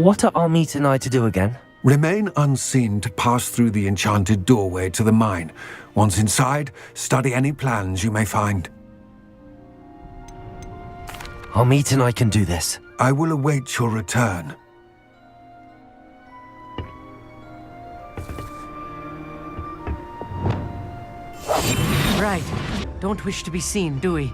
What are Armit and I to do again? Remain unseen to pass through the enchanted doorway to the mine. Once inside, study any plans you may find. Armit and I can do this. I will await your return. Right. Don't wish to be seen, do we?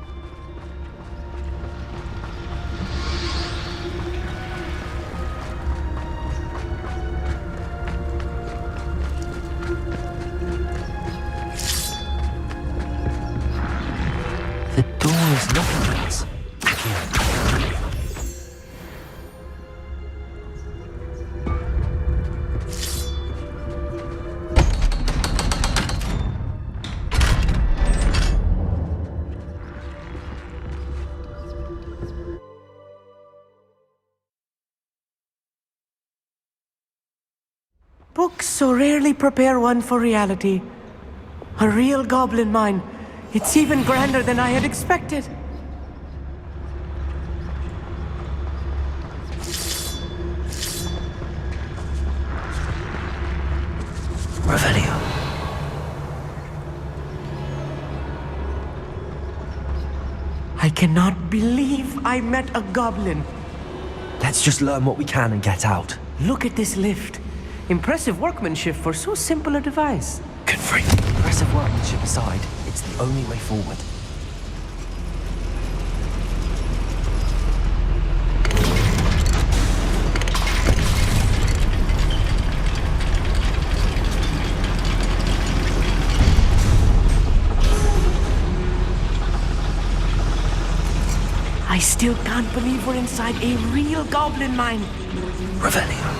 The door is knocking at us. Books so rarely prepare one for reality. A real goblin mine. It's even grander than I had expected. Revelio. I cannot believe I met a goblin. Let's just learn what we can and get out. Look at this lift. Impressive workmanship for so simple a device. Good freak. Impressive workmanship aside, it's the only way forward. I still can't believe we're inside a real goblin mine. Revelio.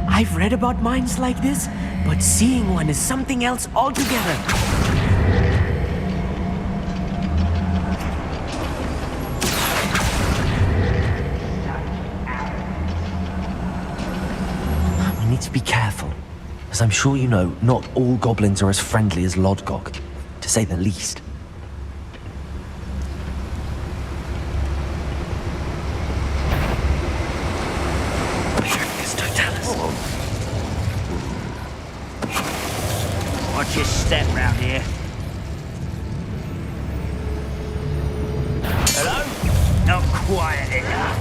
I've read about mines like this, but seeing one is something else altogether. We need to be careful. As I'm sure you know, not all goblins are as friendly as Lodgok, to say the least. Watch your step round here. Hello? Not quiet enough.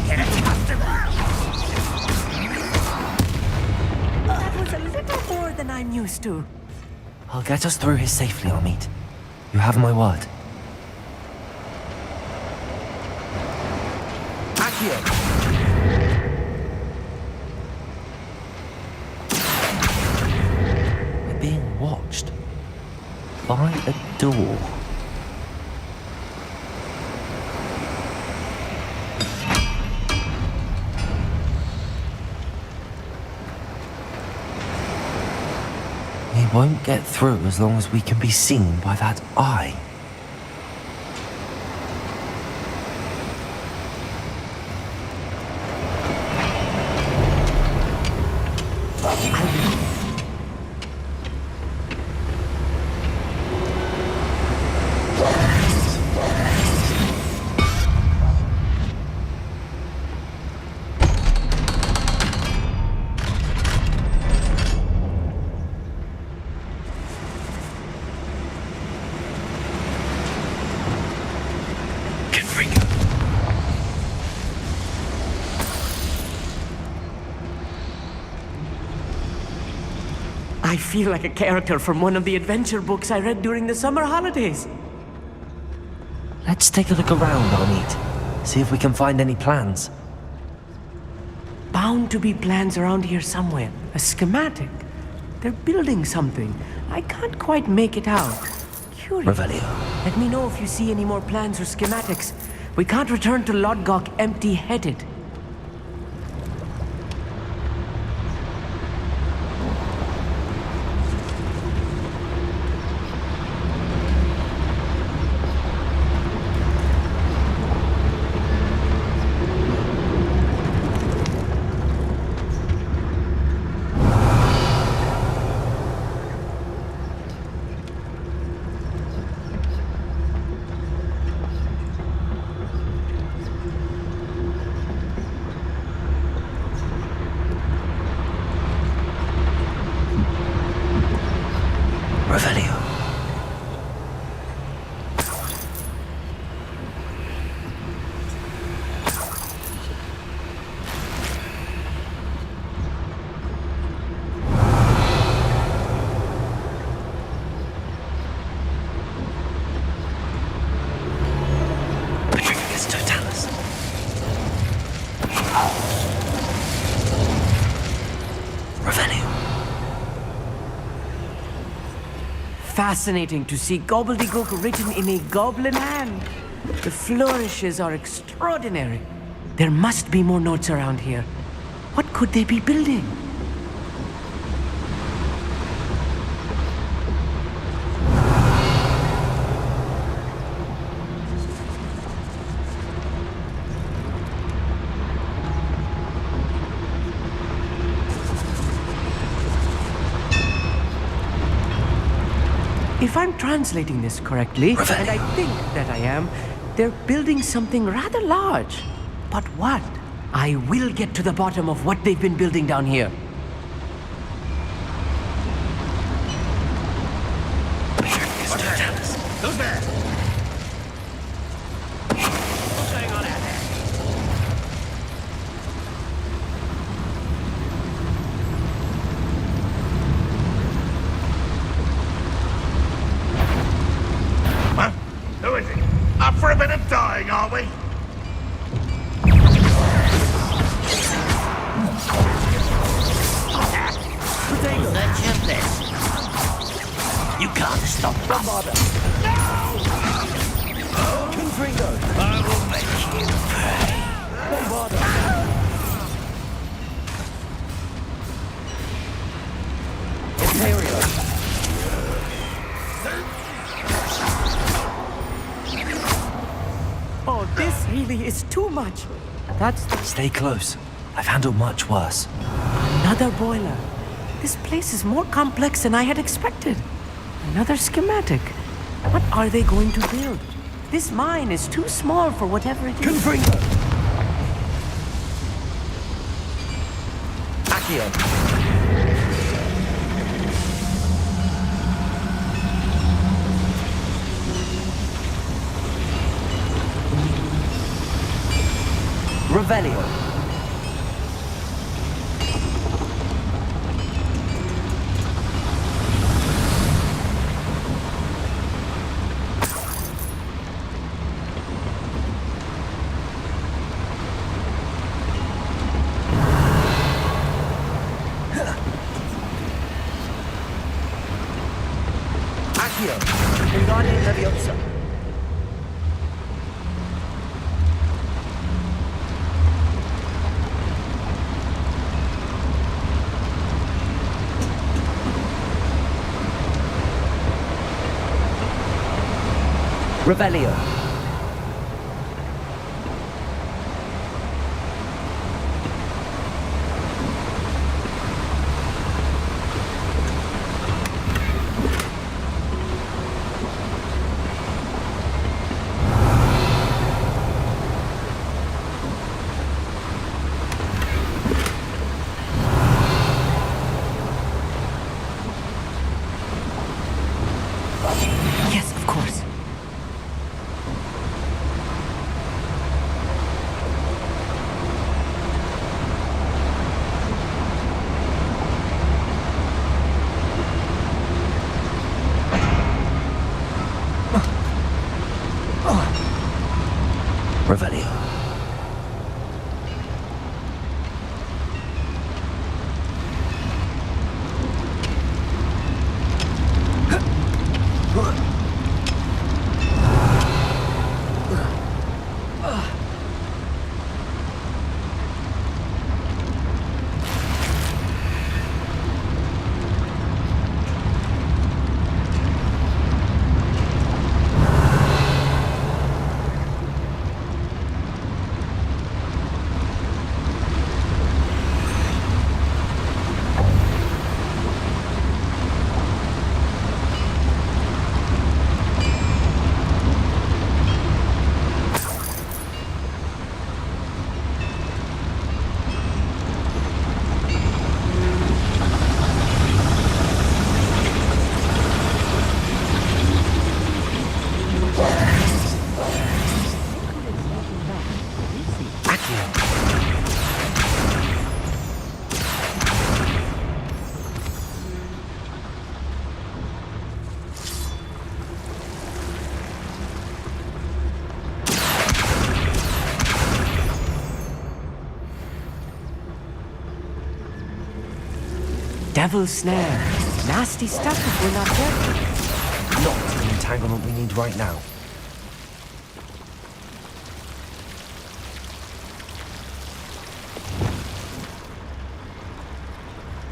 Get a customer. That was a little more than I'm used to. I'll get us through here safely, Armit. You have my word. Accio! Being watched by a door. We won't get through as long as we can be seen by that eye. I feel like a character from one of the adventure books I read during the summer holidays. Let's take a look around, Armit. See if we can find any plans. Bound to be plans around here somewhere. A schematic. They're building something. I can't quite make it out. Curious. Revelio. Let me know if you see any more plans or schematics. We can't return to Lodgok empty-headed. fascinating to see gobbledygook written in a goblin hand. The flourishes are extraordinary. There must be more notes around here. What could they be building? If I'm translating this correctly, and I think that I am, they're building something rather large. But what? I will get to the bottom of what they've been building down here. Who's there? What's going on out there? Huh? Who is it? Up for a bit of dying, are we? Let's have this. You can't stop us. I will make you pay. Oh, this really is too much. That's Stay close. I've handled much worse. another boiler. This place is more complex than I had expected. Another schematic. What are they going to build? This mine is too small for whatever it is. Revelio. Accio. Wingardium Leviosa. Revelio. Yes, of course. Revelio. Devil's snare. Nasty stuff if we're not careful. entanglement we need right now.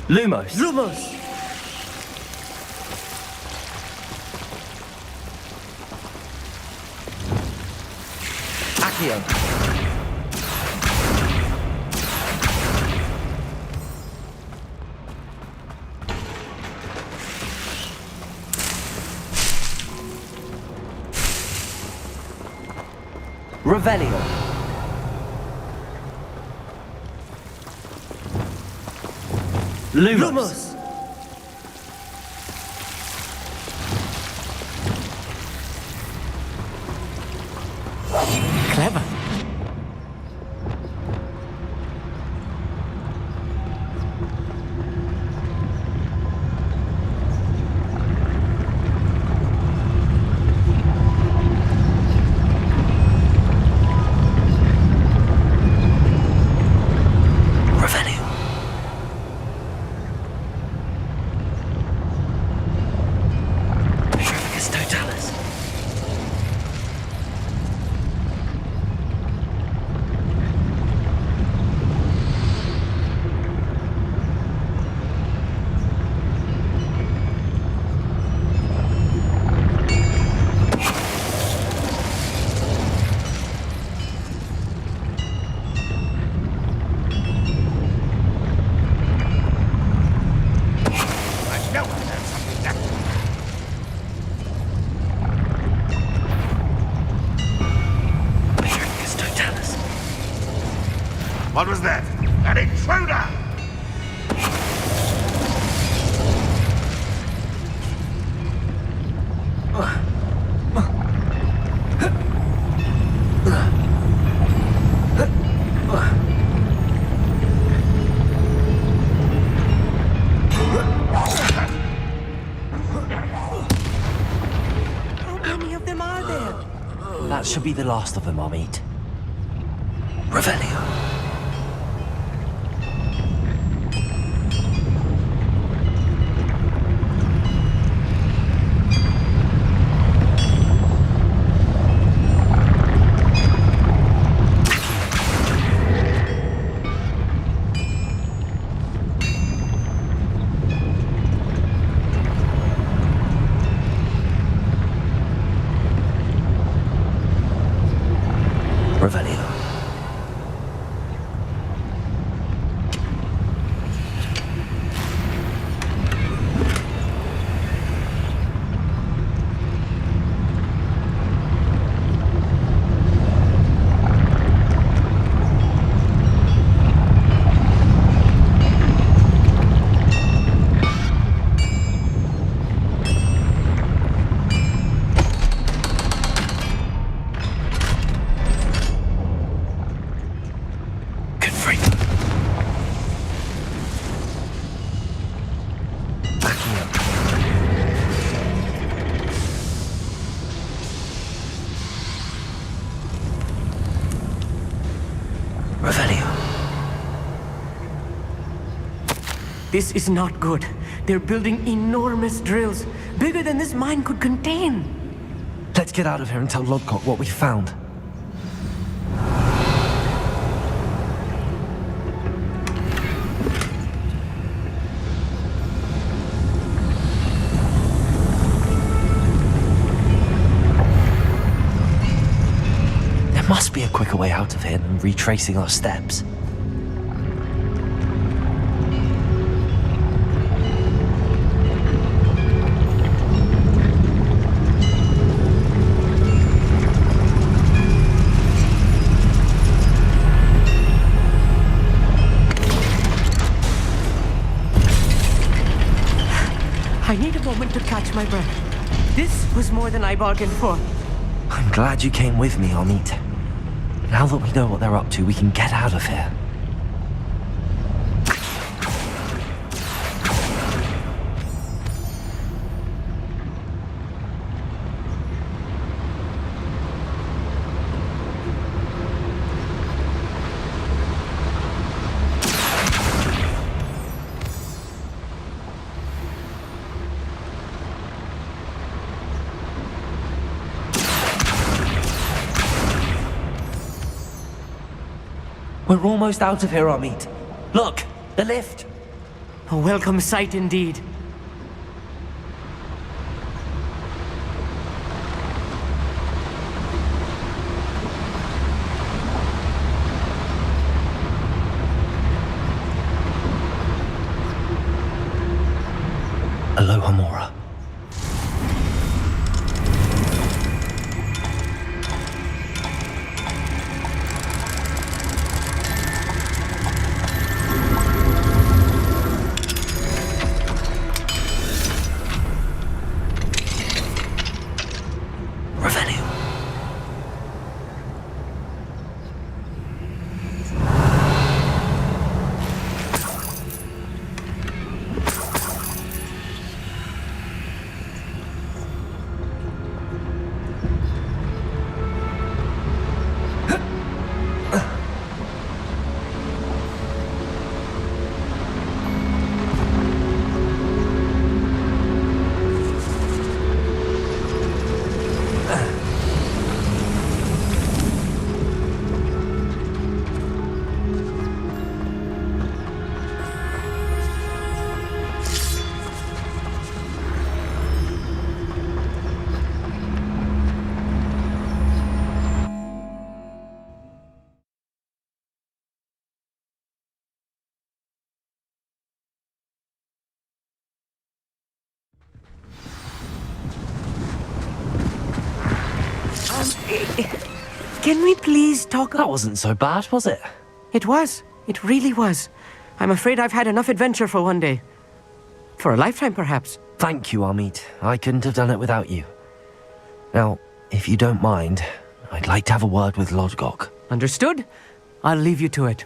Lumos! Lumos! Accio! Revelio! Lumos! Clever. Revelio! Petrificus totalis! I know I learned something there. Petrificus totalis! What was that? An intruder! How many of them are there? That should be the last of them, Amit. Revelio! Revelio. Confringo. Accio. Revelio. This is not good. They're building enormous drills, bigger than this mine could contain. Let's get out of here and tell Lodgok what we found. There must be a quicker way out of here than retracing our steps. I need a moment to catch my breath. This was more than I bargained for. I'm glad you came with me, Amit. Now that we know what they're up to, we can get out of here. We're almost out of here, Amit. Look, the lift. A welcome sight indeed. Aloha Mora. Revenue. Can we please talk? That wasn't so bad, was it? It was. It really was. I'm afraid I've had enough adventure for one day. For a lifetime, perhaps. Thank you, Amit. I couldn't have done it without you. Now, if you don't mind, I'd like to have a word with Lodgok. Understood? I'll leave you to it.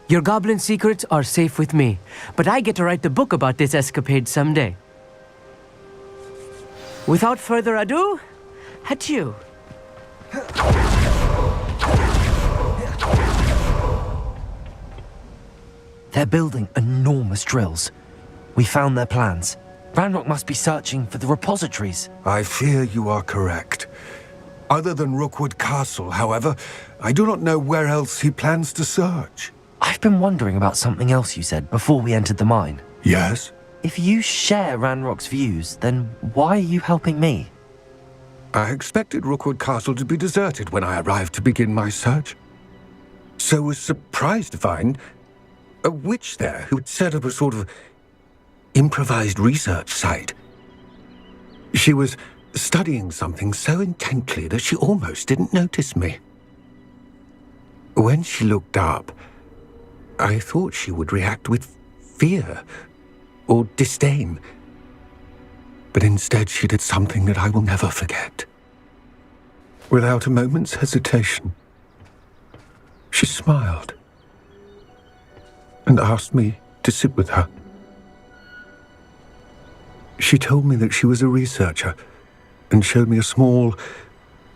Your goblin secrets are safe with me, but I get to write the book about this escapade someday. Without further ado, adieu. They're building enormous drills. We found their plans. Ranrock must be searching for the repositories. I fear you are correct. Other than Rookwood Castle, however, I do not know where else he plans to search. I've been wondering about something else you said before we entered the mine. Yes? If you share Ranrock's views, then why are you helping me? I expected Rookwood Castle to be deserted when I arrived to begin my search. So was surprised to find a witch there who had set up a sort of improvised research site. She was studying something so intently that she almost didn't notice me. When she looked up, I thought she would react with fear or disdain. But instead she did something that I will never forget. Without a moment's hesitation, she smiled and asked me to sit with her. She told me that she was a researcher and showed me a small,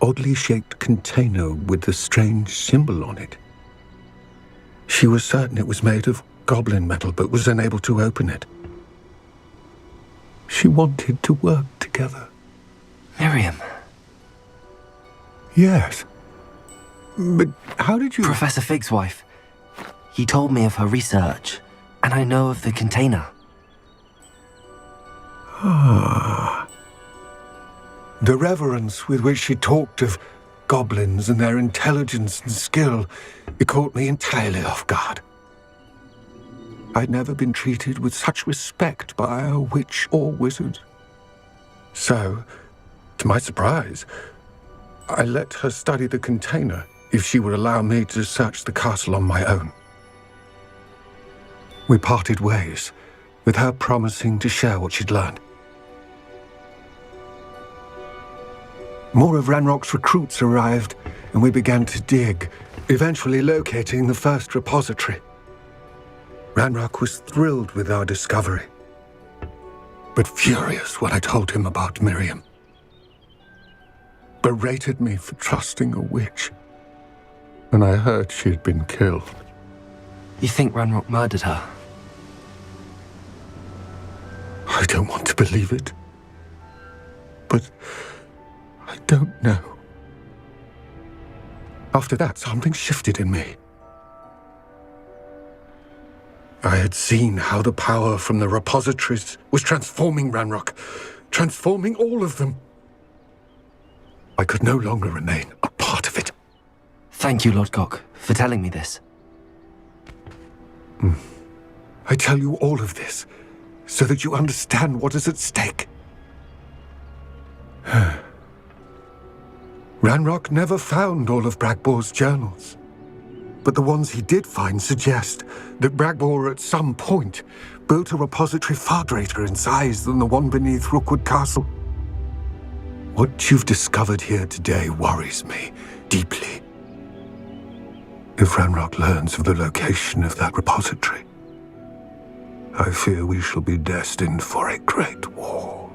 oddly shaped container with a strange symbol on it. She was certain it was made of goblin metal, but was unable to open it. She wanted to work together. Miriam. Yes. But how did you... Professor Fig's wife. He told me of her research, and I know of the container. Ah. The reverence with which she talked of goblins and their intelligence and skill, it caught me entirely off guard. I'd never been treated with such respect by a witch or wizard. So, to my surprise, I let her study the container if she would allow me to search the castle on my own. We parted ways, with her promising to share what she'd learned. More of Ranrock's recruits arrived, and we began to dig, eventually locating the first repository. Ranrock was thrilled with our discovery, but furious when I told him about Miriam. Berated me for trusting a witch, and I heard she had been killed. You think Ranrock murdered her? I don't want to believe it, but I don't know. After that, something shifted in me. I had seen how the power from the repositories was transforming Ranrock, transforming all of them. I could no longer remain a part of it. Thank you, Lodgok, for telling me this. I tell you all of this so that you understand what is at stake. Ranrock never found all of Bragbor's journals, but the ones he did find suggest that Bragbor at some point built a repository far greater in size than the one beneath Rookwood Castle. What you've discovered here today worries me deeply. If Ranrock learns of the location of that repository, I fear we shall be destined for a great war.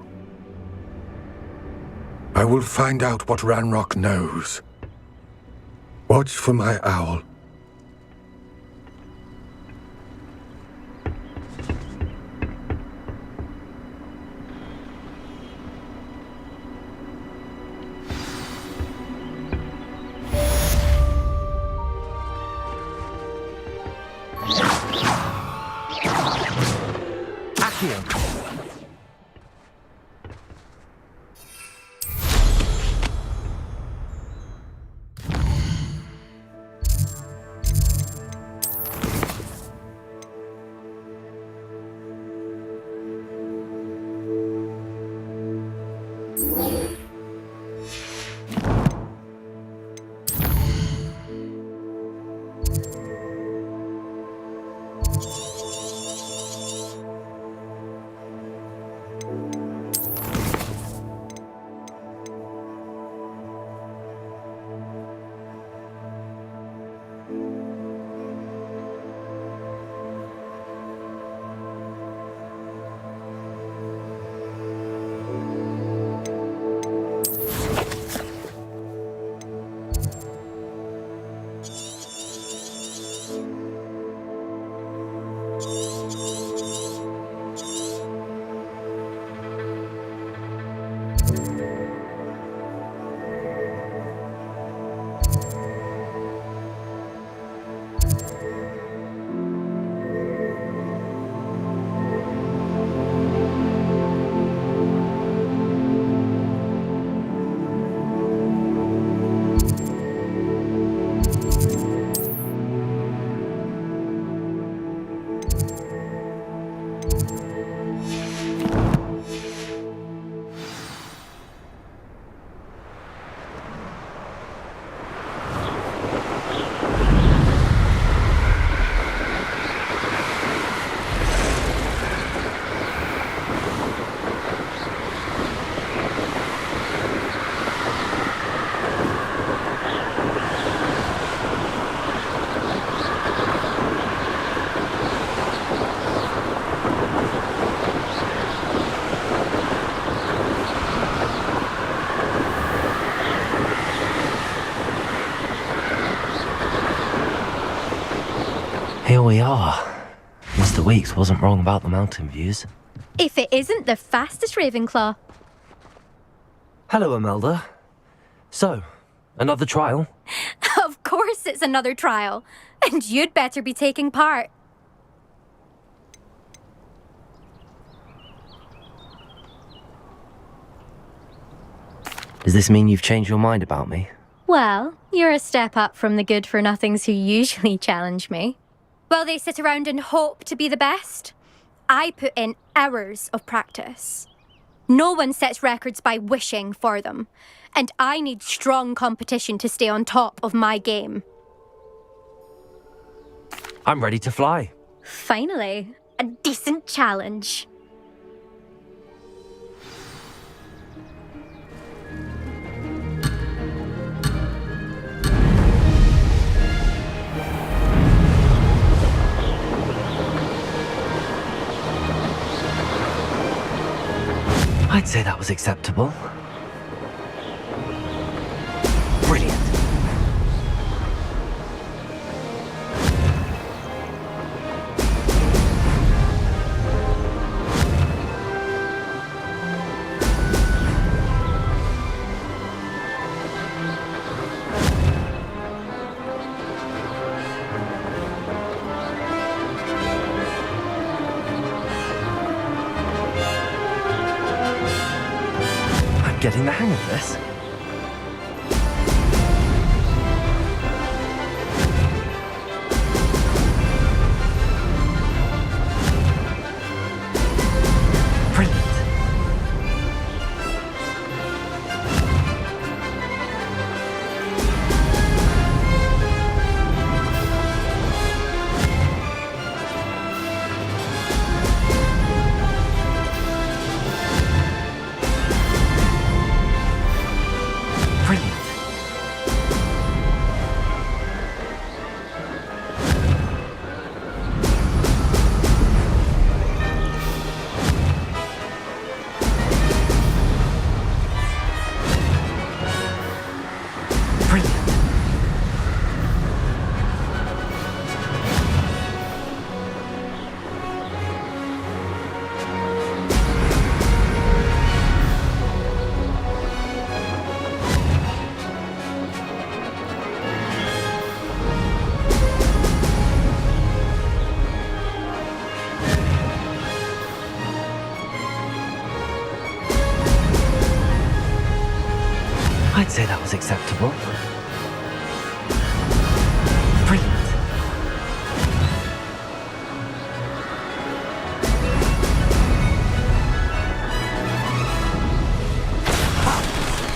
I will find out what Ranrock knows. Watch for my owl. Here we are. Mr. Weeks wasn't wrong about the mountain views. If it isn't the fastest Ravenclaw. Hello, Imelda. So, another trial? Of course it's another trial. And you'd better be taking part. Does this mean you've changed your mind about me? Well, you're a step up from the good-for-nothings who usually challenge me. While they sit around and hope to be the best, I put in hours of practice. No one sets records by wishing for them, and I need strong competition to stay on top of my game. I'm ready to fly. Finally, a decent challenge. I'd say that was acceptable. Brilliant. getting the hang of this. Brilliant. Brilliant. Brilliant. I'd say that was acceptable. Brilliant.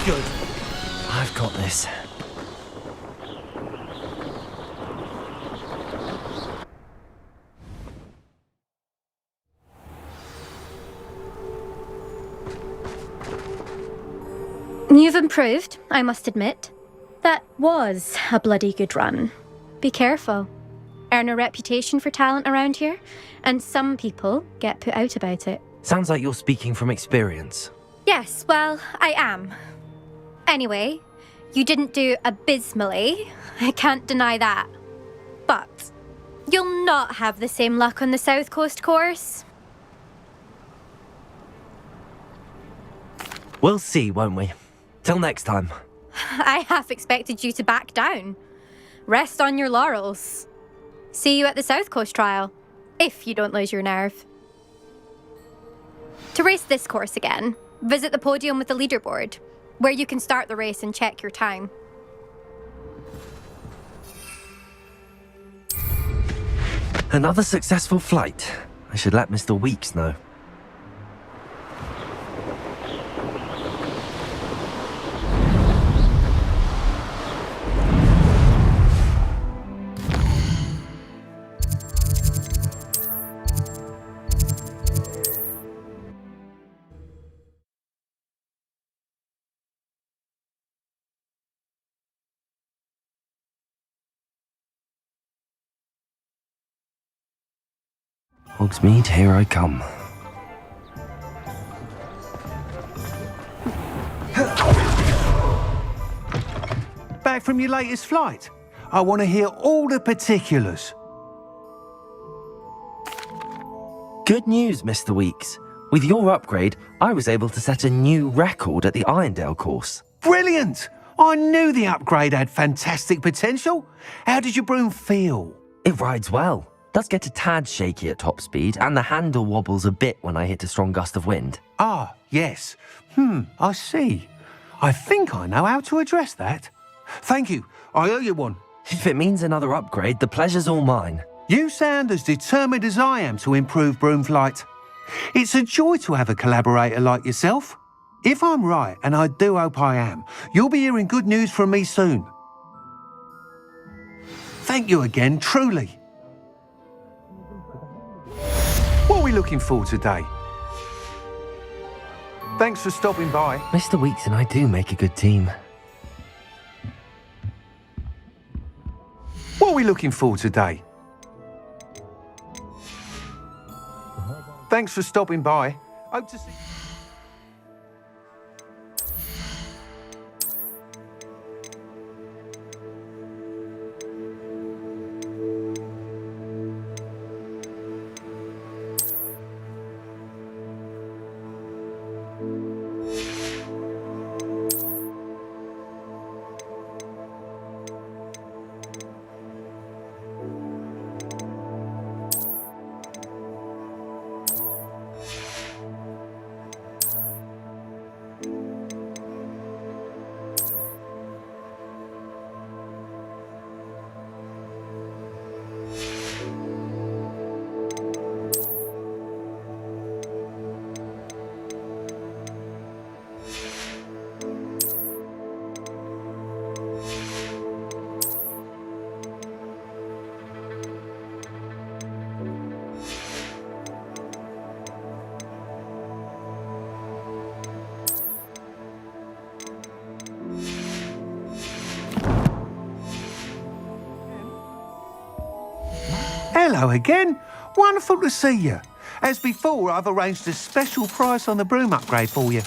Good. I've got this. You've improved, I must admit. That was a bloody good run. Be careful. Earn a reputation for talent around here, and some people get put out about it. Sounds like you're speaking from experience. Yes, well, I am. Anyway, you didn't do abysmally. I can't deny that. But you'll not have the same luck on the South Coast course. We'll see, won't we? Till next time. I half expected you to back down. Rest on your laurels. See you at the South Coast trial, if you don't lose your nerve. To race this course again, visit the podium with the leaderboard, where you can start the race and check your time. Another successful flight. I should let Mr. Weeks know. Hogsmeade, here I come. Back from your latest flight? I want to hear all the particulars. Good news, Mr. Weeks. With your upgrade, I was able to set a new record at the Irondale course. Brilliant! I knew the upgrade had fantastic potential. How did your broom feel? It rides well. Does get a tad shaky at top speed, and the handle wobbles a bit when I hit a strong gust of wind. Ah, yes. I see. I think I know how to address that. Thank you. I owe you one. If it means another upgrade, the pleasure's all mine. You sound as determined as I am to improve broom flight. It's a joy to have a collaborator like yourself. If I'm right, and I do hope I am, you'll be hearing good news from me soon. Thank you again, truly. What are we looking for today? Thanks for stopping by. Mr. Weeks and I do make a good team. What are we looking for today? Thanks for stopping by. Hope to see you. Hello again. Wonderful to see you. As before, I've arranged a special price on the broom upgrade for you.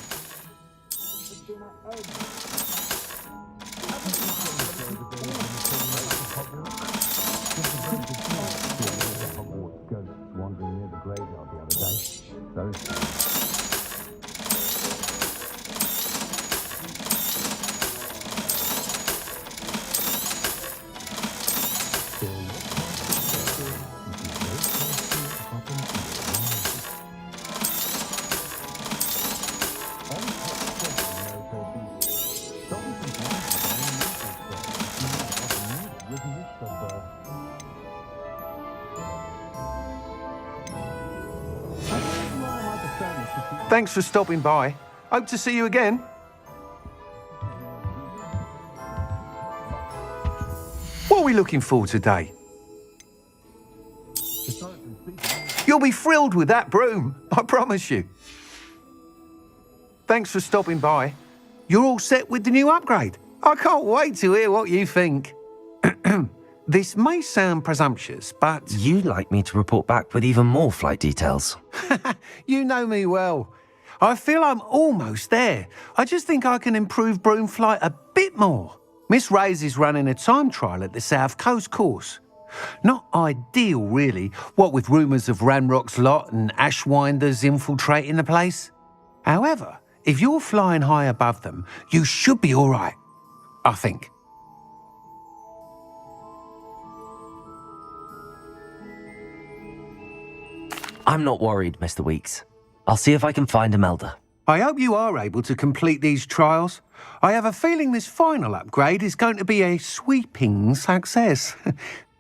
Thanks for stopping by. Hope to see you again. What are we looking for today? You'll be thrilled with that broom, I promise you. Thanks for stopping by. You're all set with the new upgrade. I can't wait to hear what you think. This may sound presumptuous, but... You'd like me to report back with even more flight details. You know me well. I feel I'm almost there. I just think I can improve broom flight a bit more. Miss Ray's is running a time trial at the South Coast course. Not ideal, really, what with rumours of Ranrock's lot and Ashwinders infiltrating the place. However, if you're flying high above them, you should be all right, I think. I'm not worried, Mr. Weeks. I'll see if I can find Imelda. I hope you are able to complete these trials. I have a feeling this final upgrade is going to be a sweeping success.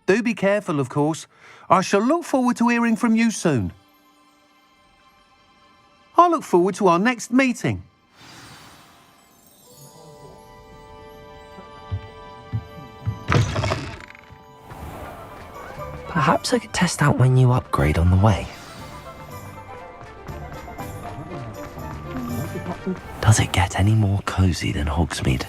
Do be careful, of course. I shall look forward to hearing from you soon. I look forward to our next meeting. Perhaps I could test out my new upgrade on the way. Does it get any more cozy than Hogsmeade?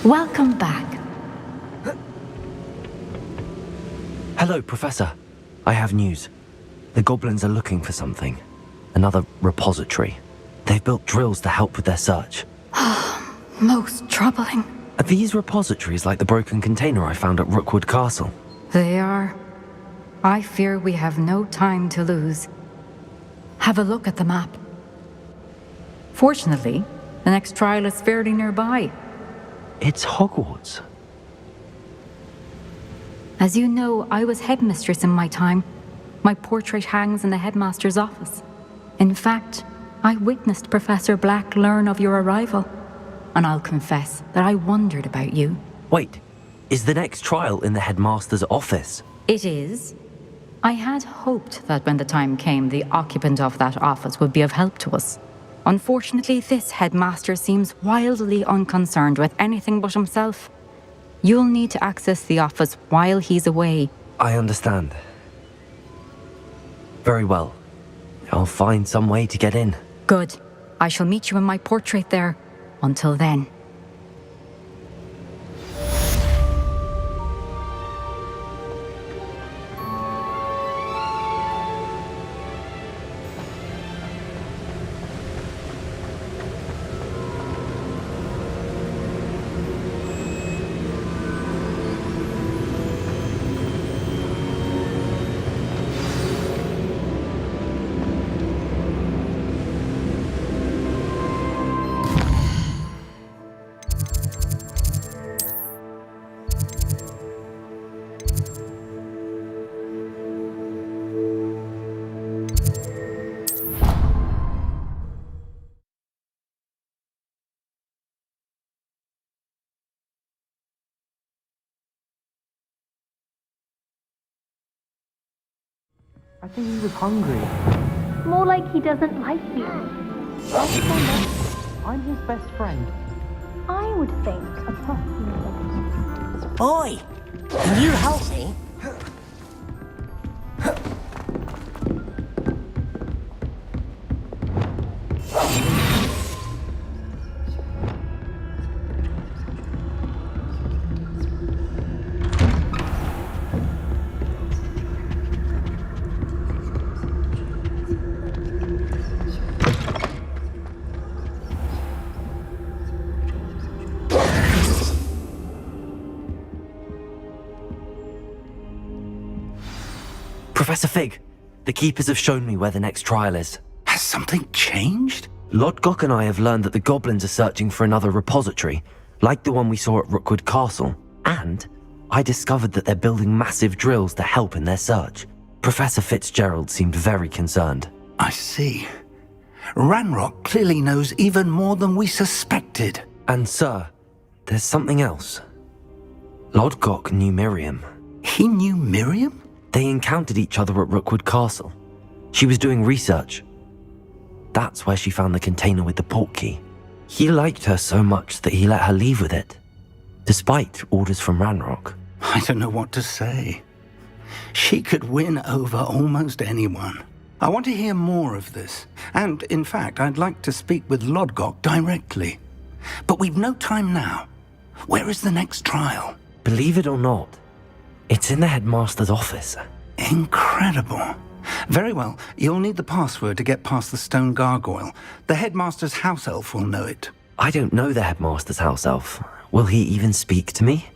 Welcome back. Hello, Professor. I have news. The goblins are looking for something. Another repository. They've built drills to help with their search. Most troubling. Are these repositories like the broken container I found at Rookwood Castle? They are. I fear we have no time to lose. Have a look at the map. Fortunately, the next trial is fairly nearby. It's Hogwarts. As you know, I was headmistress in my time. My portrait hangs in the headmaster's office. In fact, I witnessed Professor Black learn of your arrival. And I'll confess that I wondered about you. Wait, is the next trial in the headmaster's office? It is. I had hoped that when the time came, the occupant of that office would be of help to us. Unfortunately, this headmaster seems wildly unconcerned with anything but himself. You'll need to access the office while he's away. I understand. Very well. I'll find some way to get in. Good. I shall meet you in my portrait there. Until then. I think he was hungry. More like he doesn't like you. I'm his best friend. I would think a puppy. Oi! Can you help me? Professor Fig, the Keepers have shown me where the next trial is. Has something changed? Lodgok and I have learned that the goblins are searching for another repository, like the one we saw at Rookwood Castle. And I discovered that they're building massive drills to help in their search. Professor Fitzgerald seemed very concerned. I see. Ranrock clearly knows even more than we suspected. And sir, there's something else. Lodgok knew Miriam. He knew Miriam? They encountered each other at Rookwood Castle. She was doing research. That's where she found the container with the portkey. He liked her so much that he let her leave with it, despite orders from Ranrock. I don't know what to say. She could win over almost anyone. I want to hear more of this. And, in fact, I'd like to speak with Lodgok directly. But we've no time now. Where is the next trial? Believe it or not, it's in the headmaster's office. Incredible. Very well, you'll need the password to get past the stone gargoyle. The headmaster's house elf will know it. I don't know the headmaster's house elf. Will he even speak to me?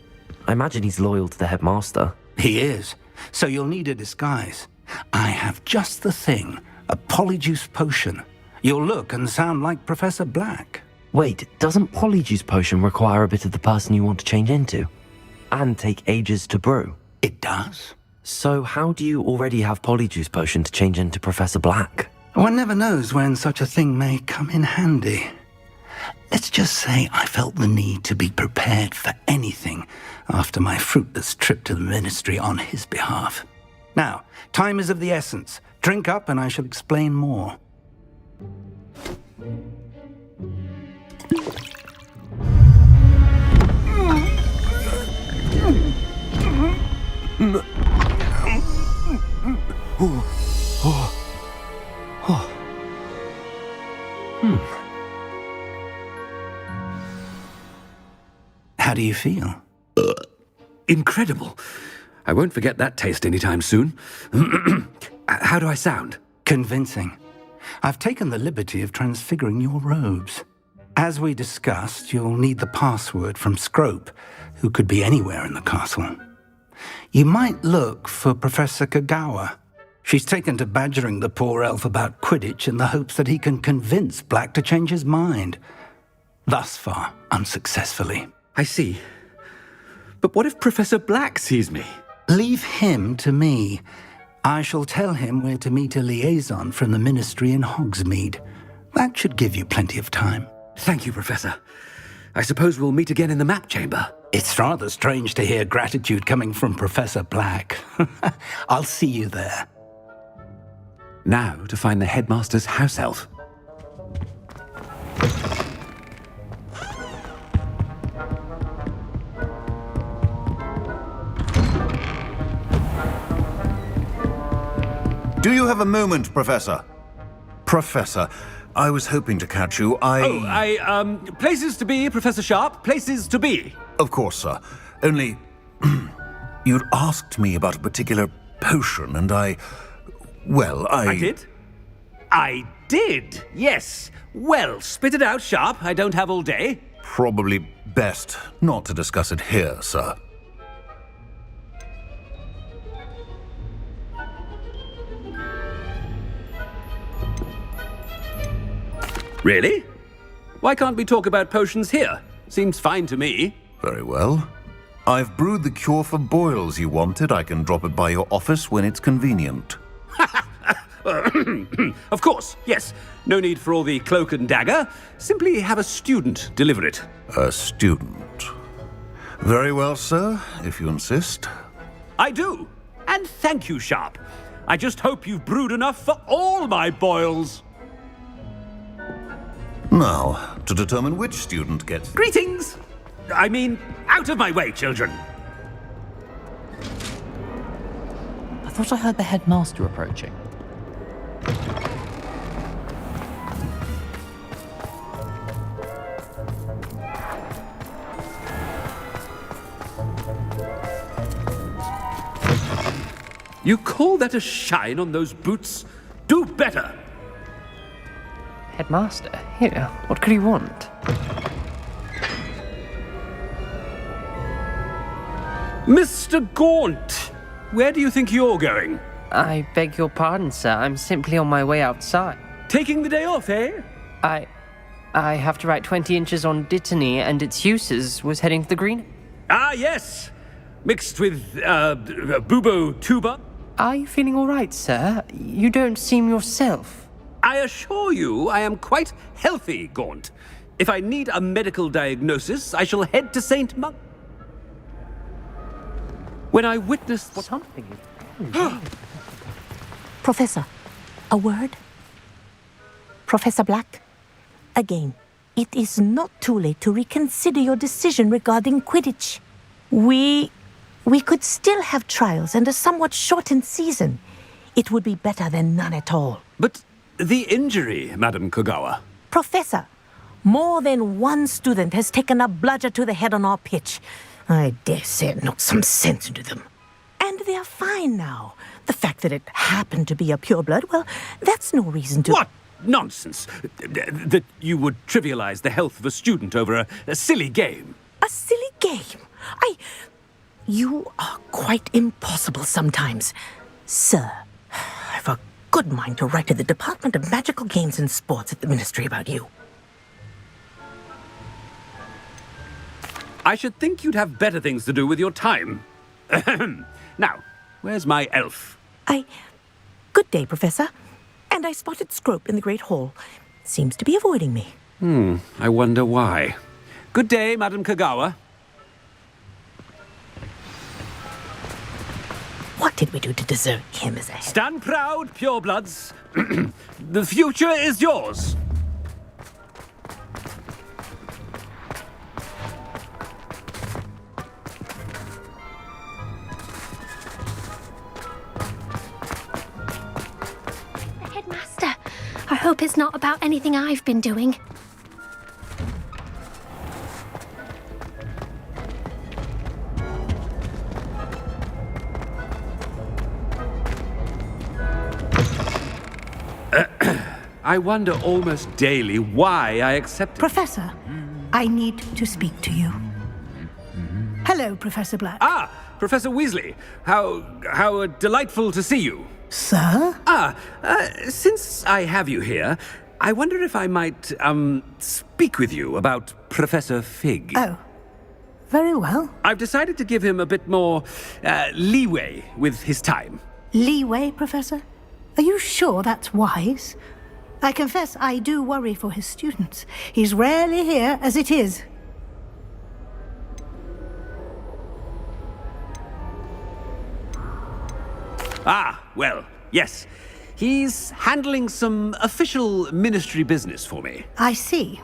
I imagine he's loyal to the headmaster. He is. So you'll need a disguise. I have just the thing. A polyjuice potion. You'll look and sound like Professor Black. Wait, doesn't Polyjuice Potion require a bit of the person you want to change into? And take ages to brew? It does. So how do you already have Polyjuice Potion to change into Professor Black? One never knows when such a thing may come in handy. Let's just say I felt the need to be prepared for anything after my fruitless trip to the Ministry on his behalf. Now, time is of the essence. Drink up and I shall explain more. How do you feel? Incredible. I won't forget that taste anytime soon. How do I sound? Convincing. I've taken the liberty of transfiguring your robes. As we discussed, you'll need the password from Scrope, who could be anywhere in the castle. You might look for Professor Kagawa. She's taken to badgering the poor elf about Quidditch in the hopes that he can convince Black to change his mind. Thus far, unsuccessfully. I see. But what if Professor Black sees me? Leave him to me. I shall tell him where to meet a liaison from the Ministry in Hogsmeade. That should give you plenty of time. Thank you, Professor. I suppose we'll meet again in the map chamber. It's rather strange to hear gratitude coming from Professor Black. I'll see you there. Now to find the headmaster's house elf. Do you have a moment, Professor? Professor, I was hoping to catch you. Places to be, Professor Sharp. Places to be. Of course, sir. Only, you'd asked me about a particular potion, and I did? I did, yes. Well, spit it out, Sharp. I don't have all day. Probably best not to discuss it here, sir. Really? Why can't we talk about potions here? Seems fine to me. Very well. I've brewed the cure for boils you wanted. I can drop it by your office when it's convenient. Of course, yes. No need for all the cloak and dagger. Simply have a student deliver it. A student. Very well, sir, if you insist. I do. And thank you, Sharp. I just hope you've brewed enough for all my boils. Now, to determine which student gets... Greetings! I mean, out of my way, children. I thought I heard the headmaster approaching. You call that a shine on those boots? Do better! Headmaster, here, what could he want? Mr. Gaunt, where do you think you're going? I beg your pardon, sir. I'm simply on my way outside. Taking the day off, eh? I have to write 20 inches on Dittany and its uses. Was heading to the green. Ah, yes. Mixed with, bubo tuba. Are you feeling all right, sir? You don't seem yourself. I assure you I am quite healthy, Gaunt. If I need a medical diagnosis, I shall head to St. Monk. When I witnessed something. Professor, a word? Professor Black, again, it is not too late to reconsider your decision regarding Quidditch. We could still have trials and a somewhat shortened season. It would be better than none at all. But the injury, Madam Kagawa. Professor, more than one student has taken a bludger to the head on our pitch. I dare say it knocked some sense into them. And they're fine now. The fact that it happened to be a pureblood, well, that's no reason to... What nonsense. That you would trivialize the health of a student over a silly game. A silly game? You are quite impossible sometimes. Sir, I've a good mind to write to the Department of Magical Games and Sports at the Ministry about you. I should think you'd have better things to do with your time. Now, where's my elf? Good day, Professor. And I spotted Scrope in the Great Hall. Seems to be avoiding me. I wonder why. Good day, Madam Kagawa. What did we do to deserve him as a... Stand proud, purebloods. The future is yours. Headmaster, I hope it's not about anything I've been doing. I wonder almost daily why I accepted... Professor, I need to speak to you. Hello, Professor Black. Ah, Professor Weasley. How delightful to see you. Sir? Since I have you here, I wonder if I might, speak with you about Professor Fig. Oh, very well. I've decided to give him a bit more, leeway with his time. Leeway, Professor? Are you sure that's wise? I confess I do worry for his students. He's rarely here as it is. Ah, well, yes. He's handling some official ministry business for me. I see.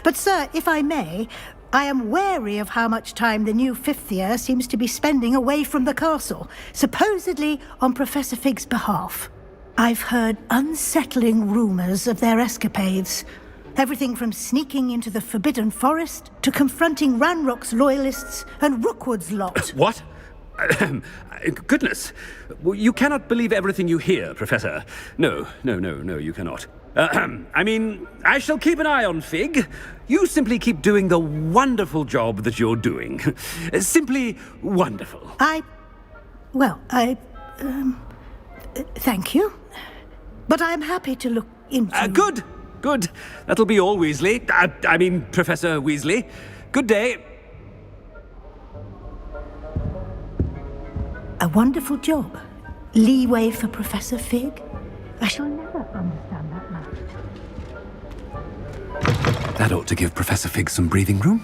But, sir, if I may, I am wary of how much time the new fifth year seems to be spending away from the castle, supposedly on Professor Fig's behalf. I've heard unsettling rumors of their escapades. Everything from sneaking into the Forbidden Forest to confronting Ranrock's loyalists and Rookwood's lot. What? Goodness. You cannot believe everything you hear, Professor. No, you cannot. I mean, I shall keep an eye on Fig. You simply keep doing the wonderful job that you're doing. Simply wonderful. Thank you. But I'm happy to look into... Good. That'll be all, Weasley. I mean, Professor Weasley. Good day. A wonderful job. Leeway for Professor Fig. I shall never understand that much. That ought to give Professor Fig some breathing room.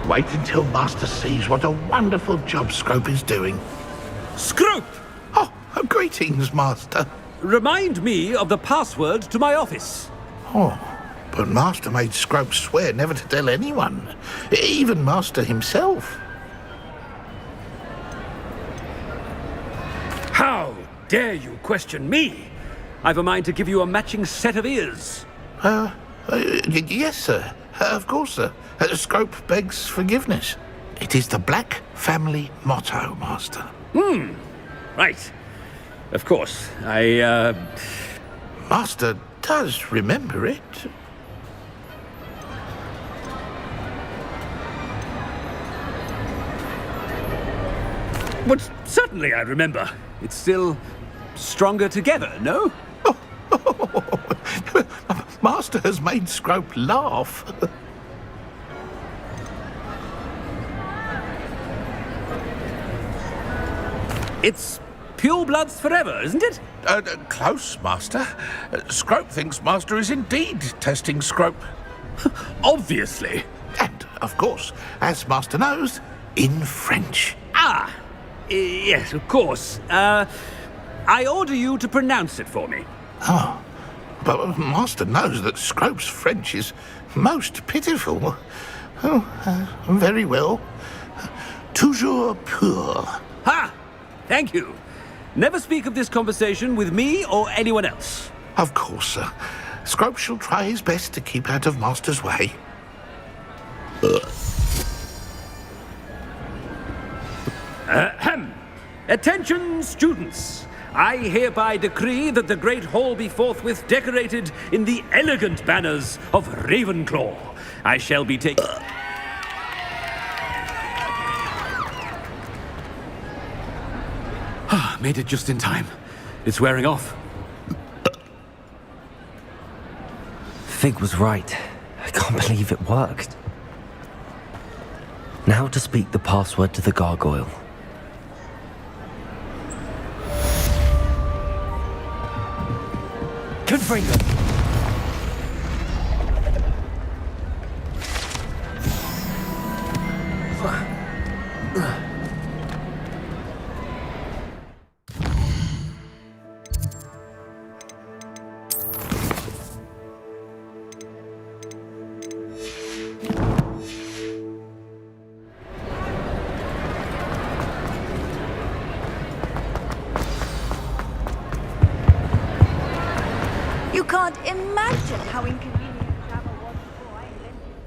Wait until Master sees what a wonderful job Scrope is doing. Scrope! Oh, greetings, Master. Remind me of the password to my office. Oh, but Master made Scrope swear never to tell anyone, even Master himself. How dare you question me? I've a mind to give you a matching set of ears. Yes, sir. Of course, sir. Scrope begs forgiveness. It is the Black family motto, Master. Right. Of course. Master does remember it. But certainly I remember. It's still stronger together, no? Master has made Scrope laugh. It's purebloods forever, isn't it? Close, Master. Scrope thinks Master is indeed testing Scrope. Obviously. And, of course, as Master knows, in French. Yes, of course. I order you to pronounce it for me. Oh, but Master knows that Scrope's French is most pitiful. Very well. Toujours pur. Ha! Thank you. Never speak of this conversation with me or anyone else. Of course, sir. Scrope shall try his best to keep out of Master's way. Attention, students. I hereby decree that the Great Hall be forthwith decorated in the elegant banners of Ravenclaw. I shall be taking... Made it just in time. It's wearing off. Fig was right. I can't believe it worked. Now to speak the password to the gargoyle. Confringo! You can't imagine how inconvenient travel was before I invented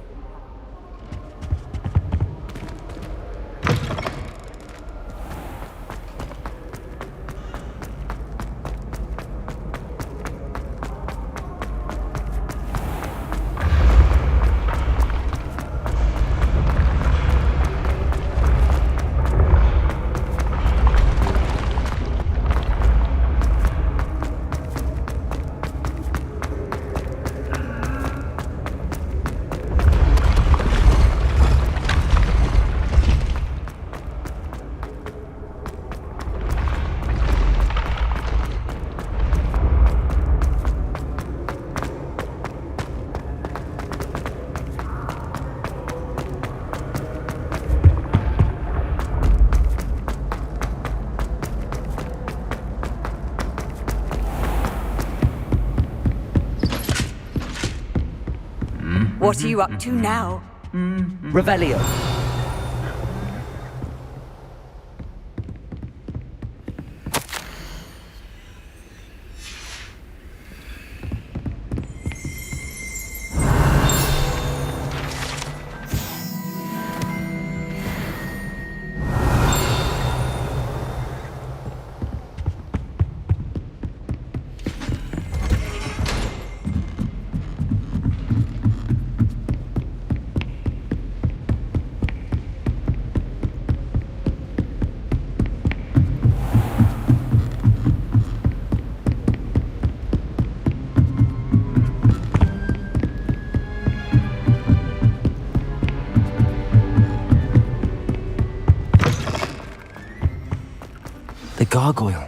What are you up to now? Revelio. The gargoyle.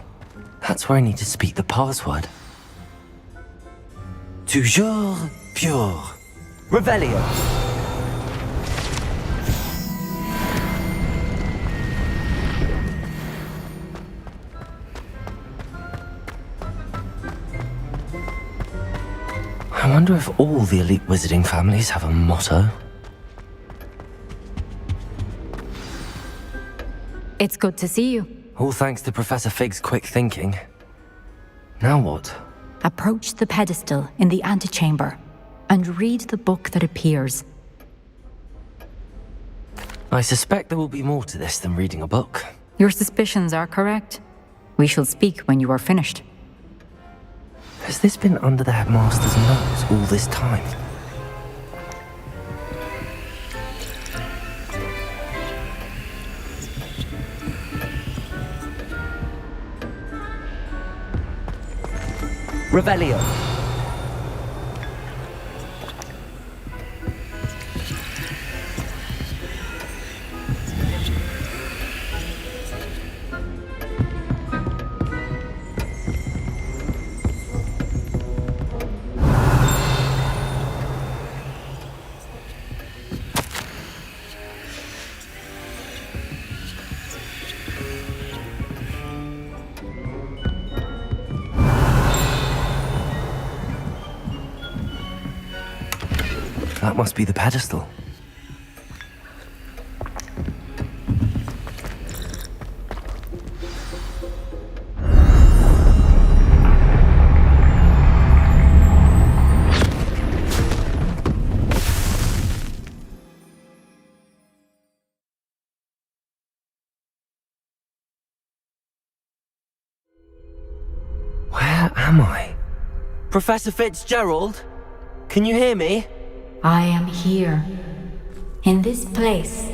That's where I need to speak the password. Toujours pure. Revelio. I wonder if all the elite wizarding families have a motto. It's good to see you. All thanks to Professor Fig's quick thinking. Now what? Approach the pedestal in the antechamber and read the book that appears. I suspect there will be more to this than reading a book. Your suspicions are correct. We shall speak when you are finished. Has this been under the headmaster's nose all this time? Revelio. That must be the pedestal. am I? Professor Fitzgerald? Can you hear me? I am here. In this place,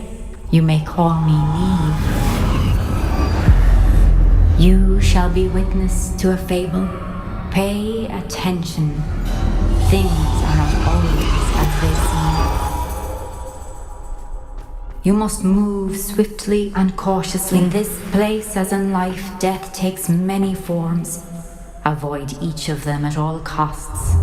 you may call me Neve. You shall be witness to a fable. Pay attention. Things are not always as they seem. You must move swiftly and cautiously. In this place, as in life, death takes many forms. Avoid each of them at all costs.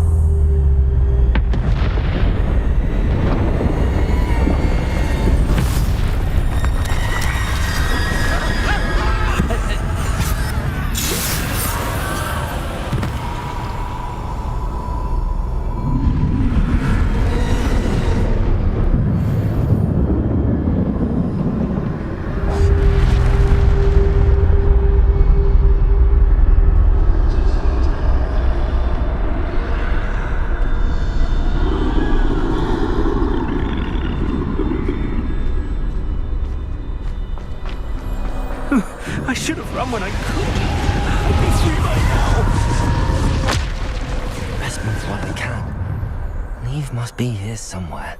I should have run when I could. I'd be through by now. Best move while I can. Neve must be here somewhere.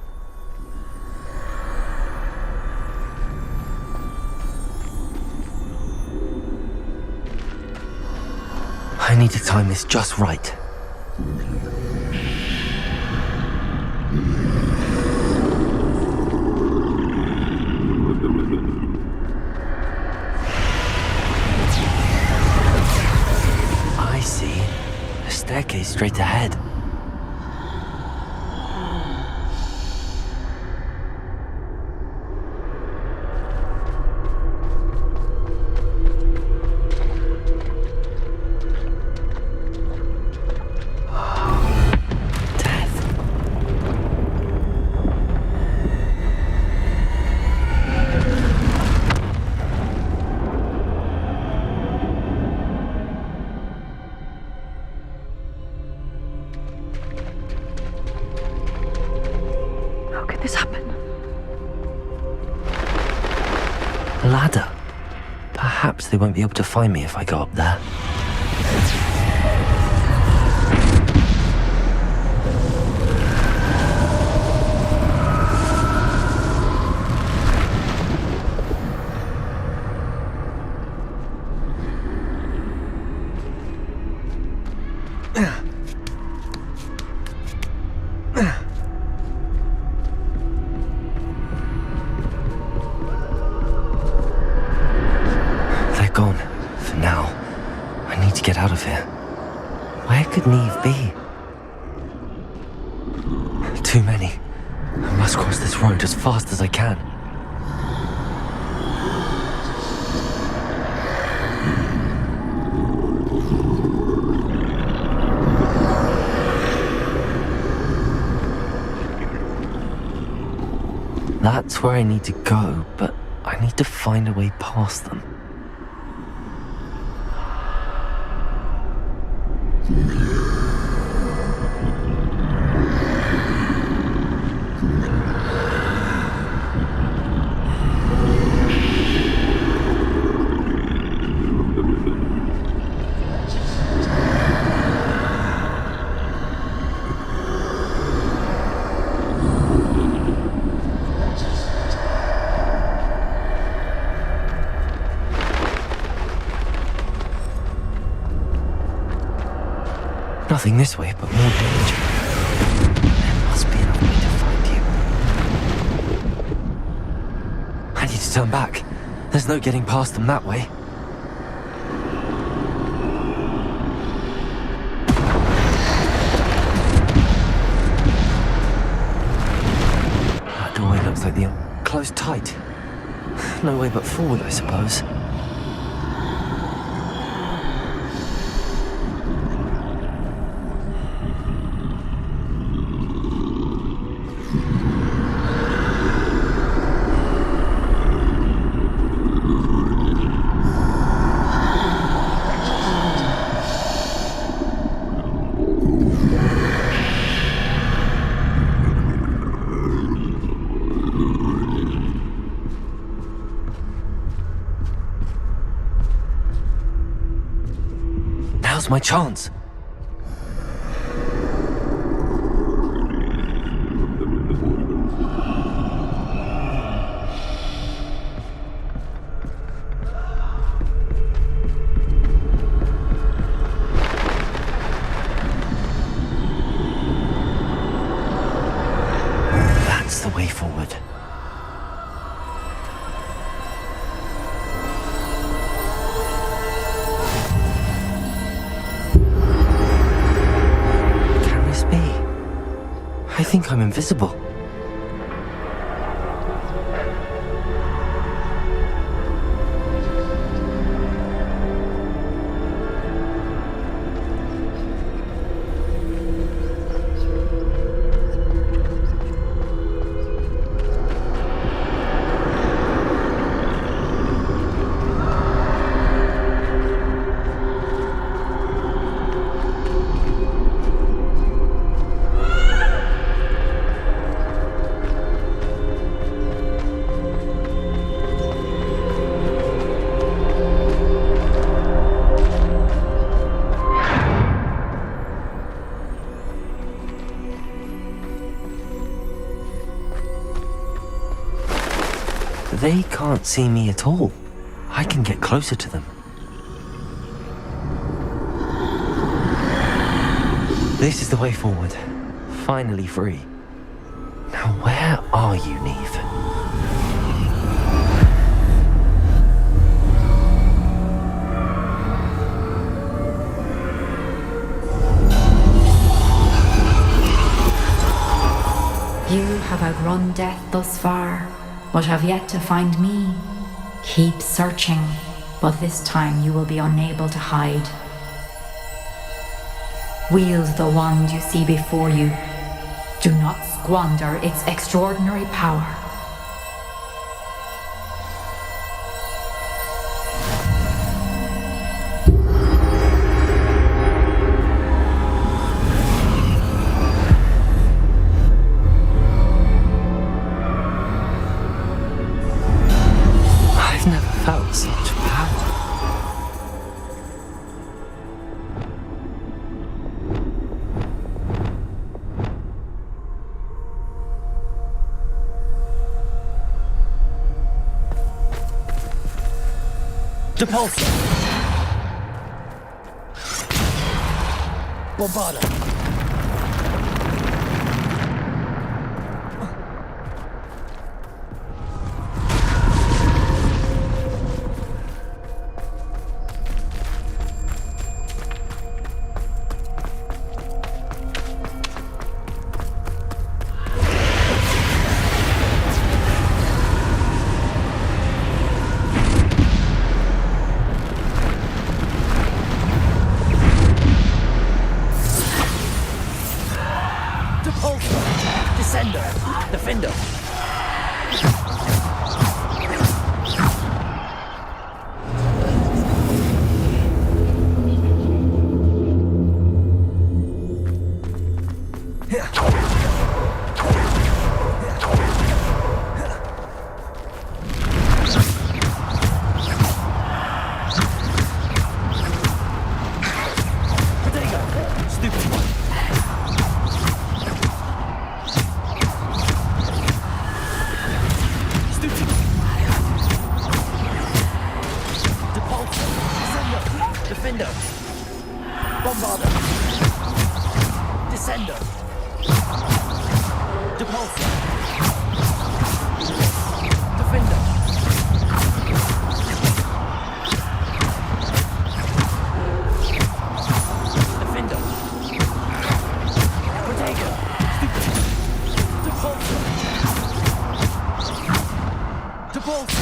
I need to time this just right. I see. A staircase straight ahead. Ladder. Perhaps they won't be able to find me if I go up there. Gone. For now. I need to get out of here. Where could Neve be? Too many. I must cross this road as fast as I can. That's where I need to go, but I need to find a way past them. Nothing this way, but more danger. There must be another way to find you. I need to turn back. There's no getting past them that way. That doorway looks like the closed tight. No way but forward, I suppose. Now's my chance. That's the way forward. Can this be? I think I'm invisible. They can't see me at all. I can get closer to them. This is the way forward. Finally free. Now where are you, Neve? You have outrun death thus far, but have yet to find me. Keep searching, but this time you will be unable to hide. Wield the wand you see before you. Do not squander its extraordinary power. I've never felt such power. Depulse! Bombarda! Defender! Defender! Bombarda! Descender! Depulse! Defender! Defender! Protego! Depulse! Depulse!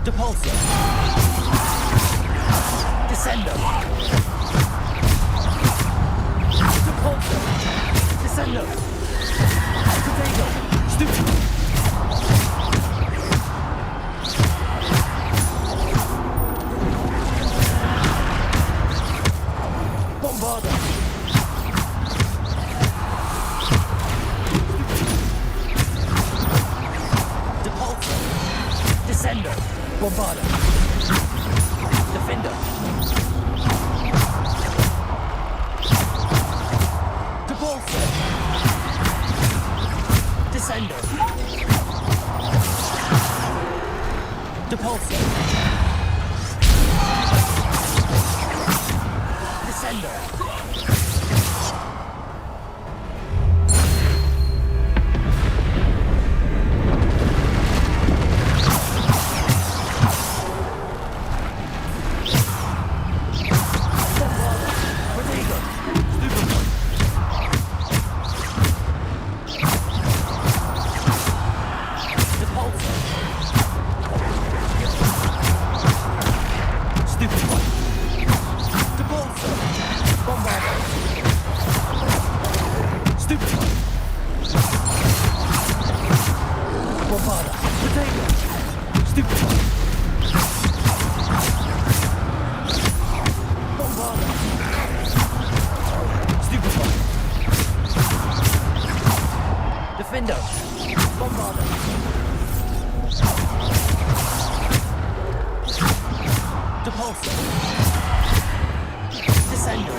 Depulsor. Descendo. Depulsor. Descendo. Potato. Stupid. Bombarda. Depulsor. Descendo. Bombarda. Defender. Depulsor. Descendo. Depulsor. Descendo. Defender. Bombarda. Depulsor. Descendo.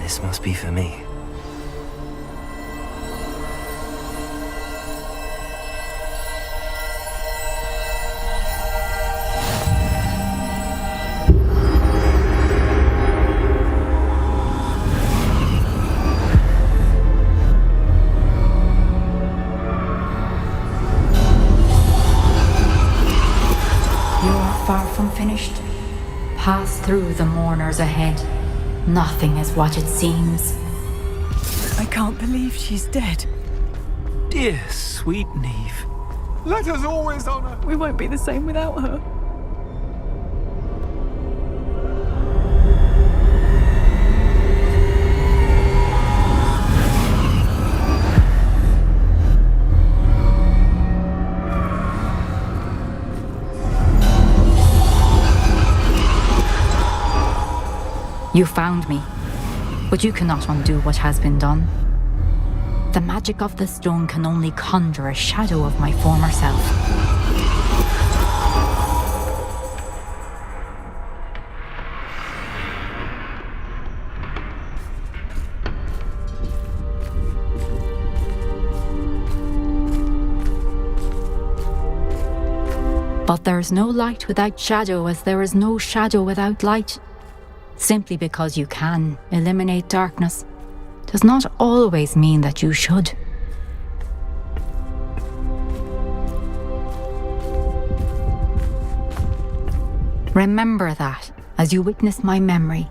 This must be for me. You're far from finished. Pass through the mourners ahead. Nothing is what it seems. I can't believe she's dead. Dear sweet Neve. Let us always honor. We won't be the same without her. You found me, but you cannot undo what has been done. The magic of the stone can only conjure a shadow of my former self. But there's no light without shadow, as there is no shadow without light. Simply because you can eliminate darkness does not always mean that you should. Remember that as you witness my memory.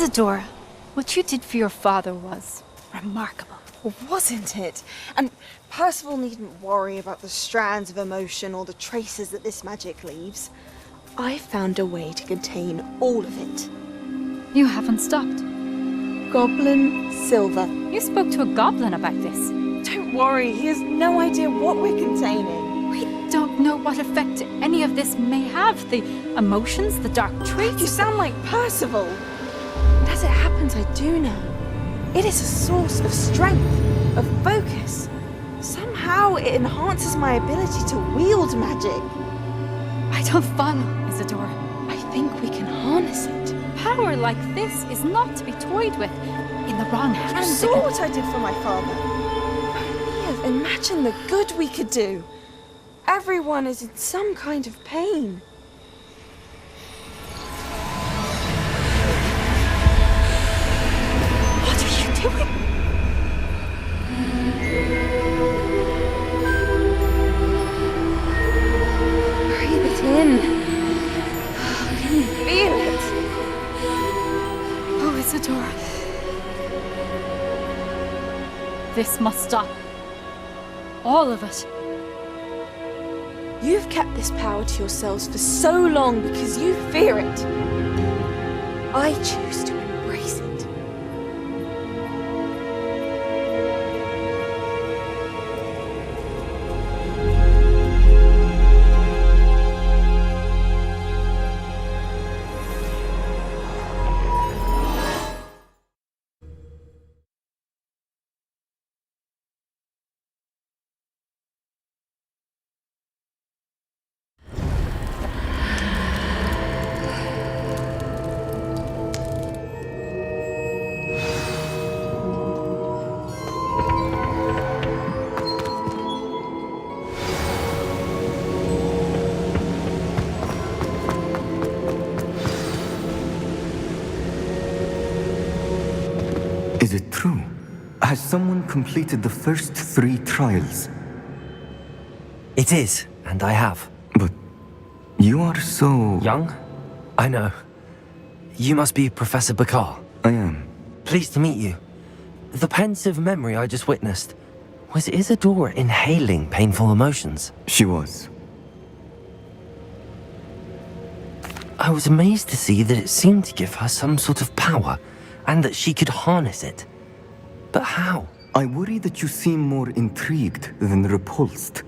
Isadora, what you did for your father was remarkable. Wasn't it? And Percival needn't worry about the strands of emotion or the traces that this magic leaves. I found a way to contain all of it. You haven't stopped. Goblin silver. You spoke to a goblin about this. Don't worry, he has no idea what we're containing. We don't know what effect any of this may have. The emotions, the dark traits. You sound like Percival. And as it happens, I do know. It is a source of strength, of focus. Somehow it enhances my ability to wield magic. I don't follow, Isadora. I think we can harness it. Power like this is not to be toyed with. In the wrong hands. You saw what I did for my father. Only imagine the good we could do. Everyone is in some kind of pain. What are you doing? Breathe it in. Can you feel it? Oh, Isadora. This must stop. All of it. You've kept this power to yourselves for so long because you fear it. I choose to embrace it. Is it true? Has someone completed the first 3 trials? It is, and I have. But you are so... Young? I know. You must be Professor Bakar. I am. Pleased to meet you. The pensive memory I just witnessed, was Isadora inhaling painful emotions? She was. I was amazed to see that it seemed to give her some sort of power, and that she could harness it. But how? I worry that you seem more intrigued than repulsed.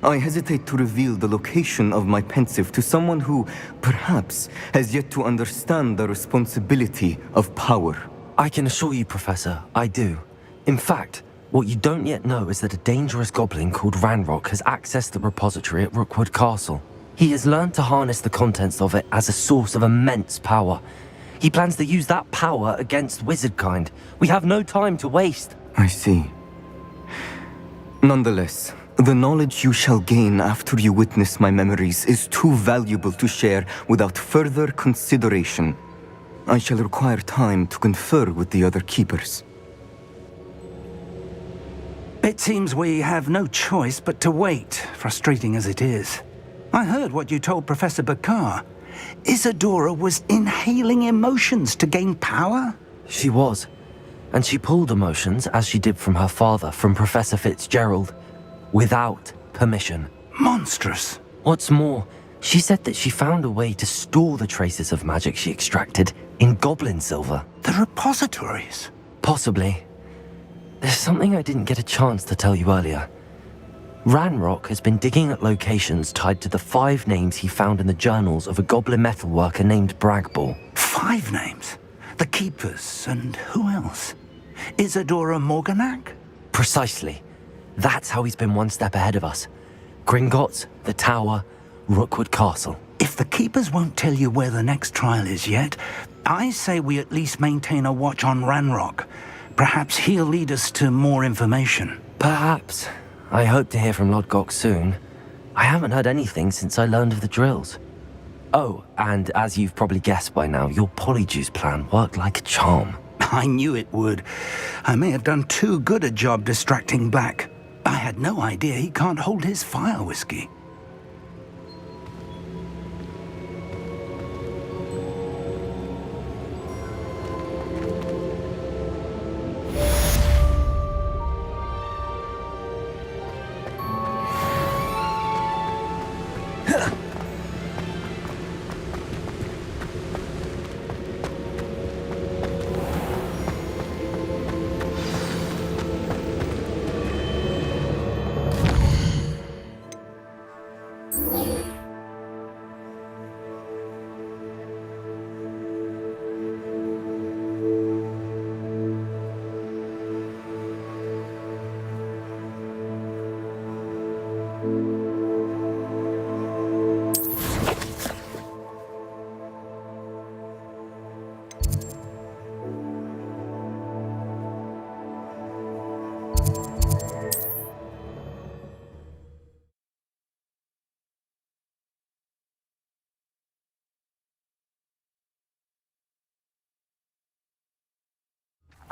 I hesitate to reveal the location of my pensive to someone who, perhaps, has yet to understand the responsibility of power. I can assure you, Professor, I do. In fact, what you don't yet know is that a dangerous goblin called Ranrock has accessed the repository at Rookwood Castle. He has learned to harness the contents of it as a source of immense power. He plans to use that power against wizardkind. We have no time to waste. I see. Nonetheless, the knowledge you shall gain after you witness my memories is too valuable to share without further consideration. I shall require time to confer with the other keepers. It seems we have no choice but to wait, frustrating as it is. I heard what you told Professor Bakar. Isadora was inhaling emotions to gain power? She was. And she pulled emotions, as she did from her father, from Professor Fitzgerald, without permission. Monstrous. What's more, she said that she found a way to store the traces of magic she extracted in goblin silver. The repositories? Possibly. There's something I didn't get a chance to tell you earlier. Ranrock has been digging at locations tied to the 5 names he found in the journals of a goblin metalworker named Bragball. 5 names? The Keepers, and who else? Isadora Morganac? Precisely. That's how he's been one step ahead of us. Gringotts, the Tower, Rookwood Castle. If the Keepers won't tell you where the next trial is yet, I say we at least maintain a watch on Ranrock. Perhaps he'll lead us to more information. Perhaps. I hope to hear from Lodgok soon. I haven't heard anything since I learned of the drills. Oh, and as you've probably guessed by now, your polyjuice plan worked like a charm. I knew it would. I may have done too good a job distracting Black. I had no idea he can't hold his fire whiskey.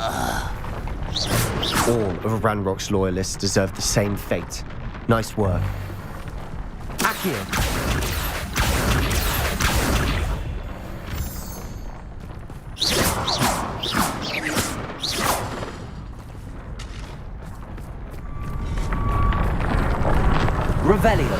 All of Ranrock's loyalists deserve the same fate. Nice work. Accio! Revelio.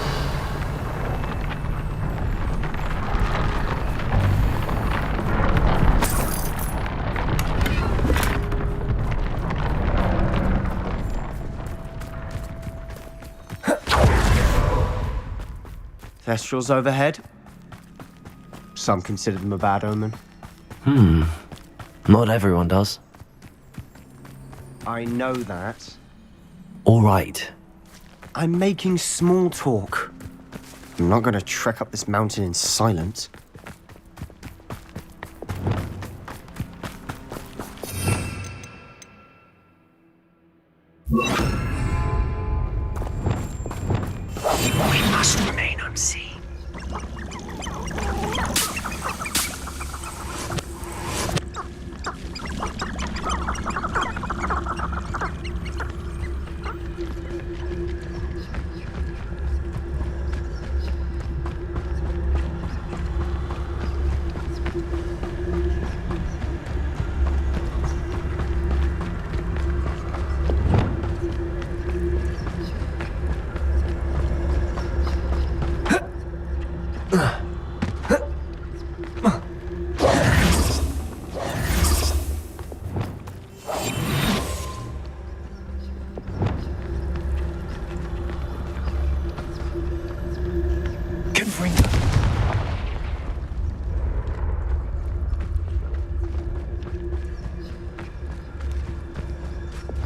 Thestrals overhead. Some consider them a bad omen. Not everyone does. I know that. All right. I'm making small talk. I'm not gonna trek up this mountain in silence. We must remain unseen.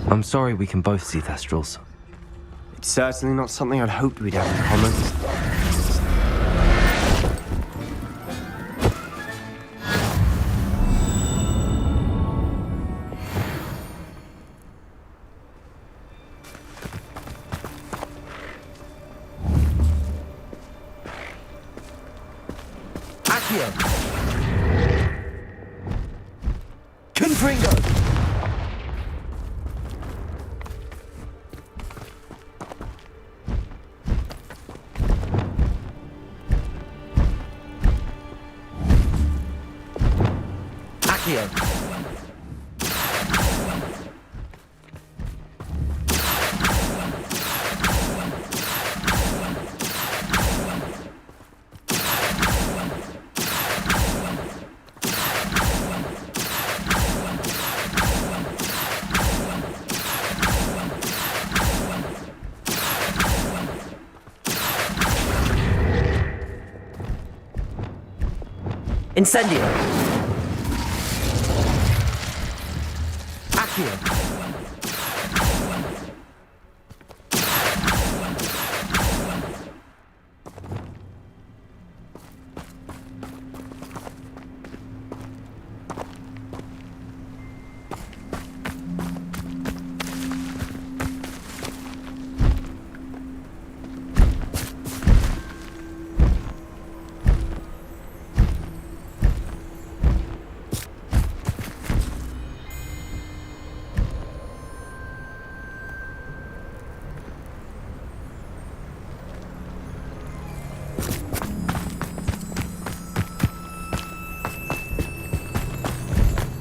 I'm sorry we can both see Thestrals. It's certainly not something I'd hoped we'd have in common. Accio! Confringo! Incendio! Accio!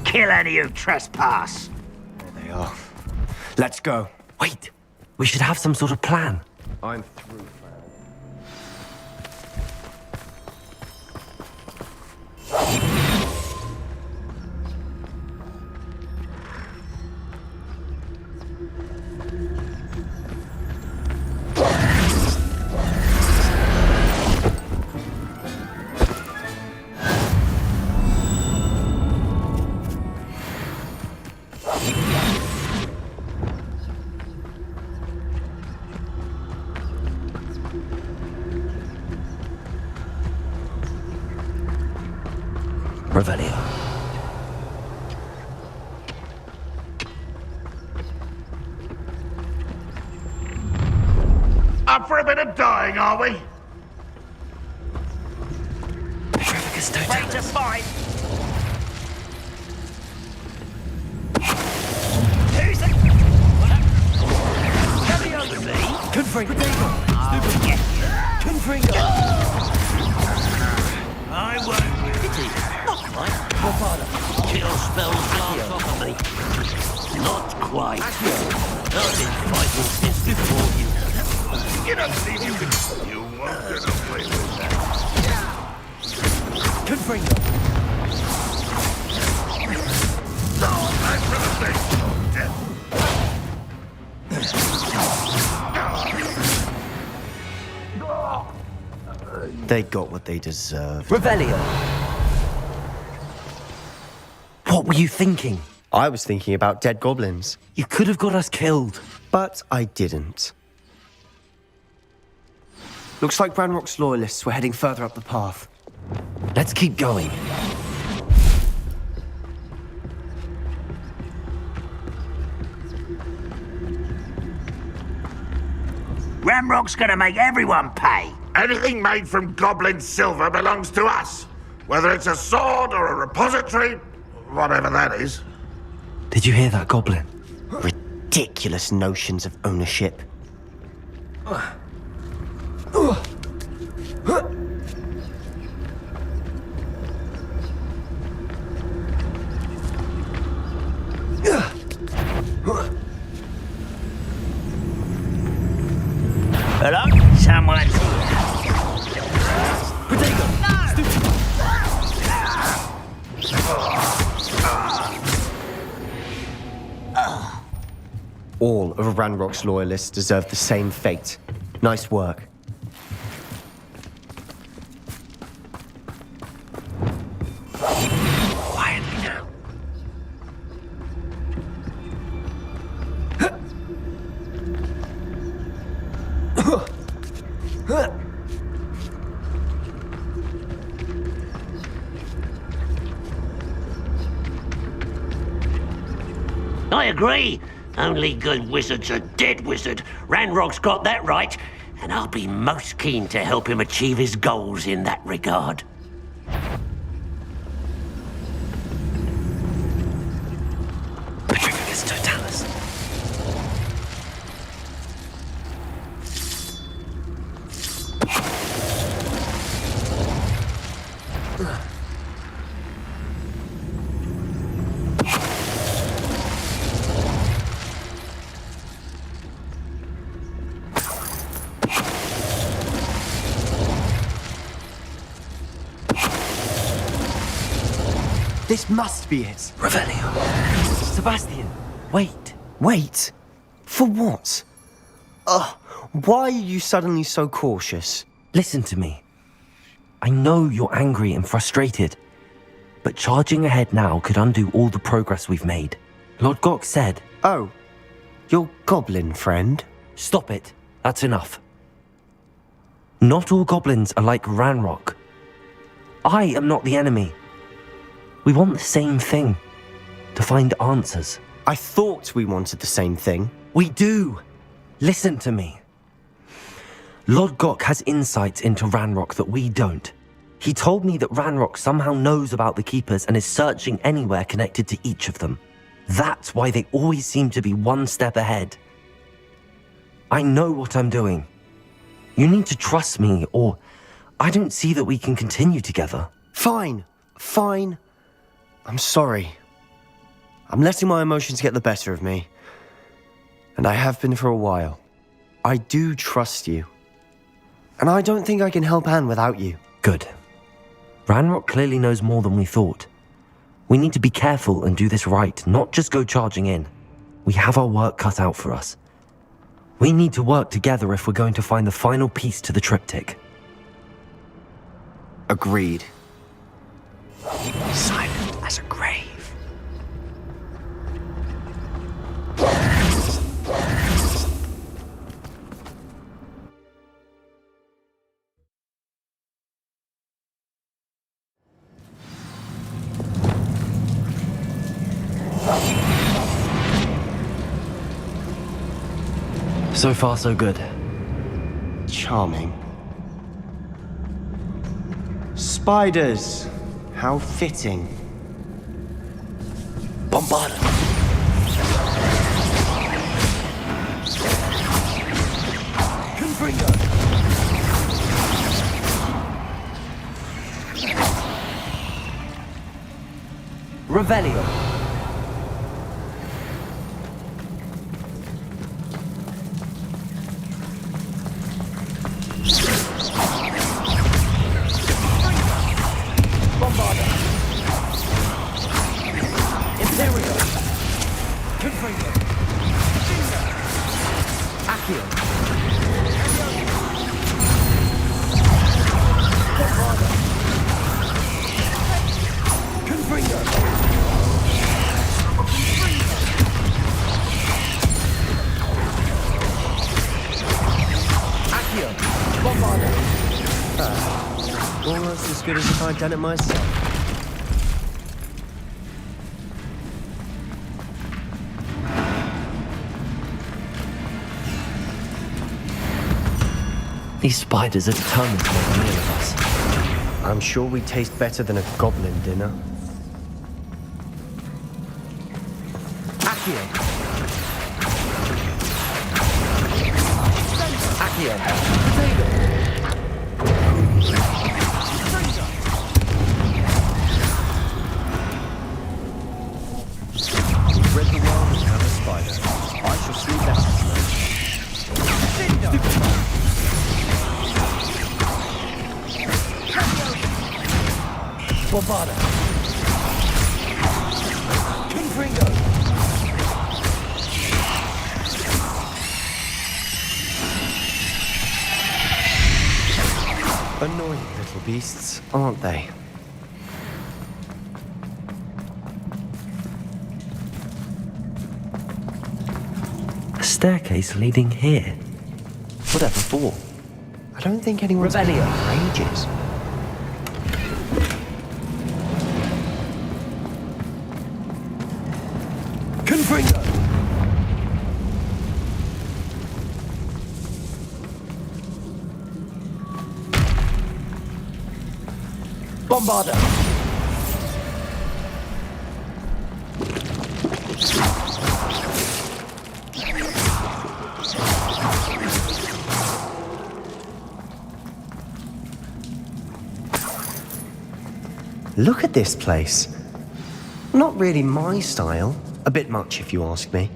Kill any who trespass. There they are. Let's go. Wait, we should have some sort of plan. I'm through. Revelio. Up for a bit of dying, are we? Ready to fight. me? Confringo! I'll get you. Confringo! I won't pity. Not quite. Kill spells last off of me. Not quite. I've been fighting since before you. You don't believe you can... You won't get away with that. Confringo! No, I'm gonna say death. They got what they deserved. Revelio! What were you thinking? I was thinking about dead goblins. You could have got us killed. But I didn't. Looks like Ranrock's loyalists were heading further up the path. Let's keep going. Ramrock's gonna make everyone pay. Anything made from goblin silver belongs to us. Whether it's a sword or a repository, whatever that is. Did you hear that, Goblin? Ridiculous notions of ownership. Hello? Someone's here. Potato! All of Ranrock's loyalists deserve the same fate. Nice work. Quietly now. I agree. Only good wizard's a dead wizard. Ranrock's got that right, and I'll be most keen to help him achieve his goals in that regard. Petrificus Totalis. This must be it. Revelio. Sebastian, wait. Wait? For what? Why are you suddenly so cautious? Listen to me. I know you're angry and frustrated, but charging ahead now could undo all the progress we've made. Lord Gok said... Oh, your goblin friend? Stop it. That's enough. Not all goblins are like Ranrock. I am not the enemy. We want the same thing. To find answers. I thought we wanted the same thing. We do. Listen to me. Lord Gok has insights into Ranrock that we don't. He told me that Ranrock somehow knows about the Keepers and is searching anywhere connected to each of them. That's why they always seem to be one step ahead. I know what I'm doing. You need to trust me, or I don't see that we can continue together. Fine. Fine. I'm sorry. I'm letting my emotions get the better of me. And I have been for a while. I do trust you. And I don't think I can help Anne without you. Good. Ranrock clearly knows more than we thought. We need to be careful and do this right, not just go charging in. We have our work cut out for us. We need to work together if we're going to find the final piece to the triptych. Agreed. Silent as a grave. So far, so good. Charming. Spiders! How fitting. Bombard. Revelio. Bombarda. Imperio. Confringo. Accio. Bombarda. Confringo. Accio. Bombarda. Almost as good as if I'd done it myself. These spiders are determined to make a meal of us. I'm sure we taste better than a goblin dinner. Accio. Accio. We've read the world as a spider. I shall sleep better tonight. Bombarda. Confringo. Annoying little beasts, aren't they? A staircase leading here. Whatever for? I don't think anyone's been here for ages. Confringo. Bombarda. Look at this place. Not really my style. A bit much, if you ask me.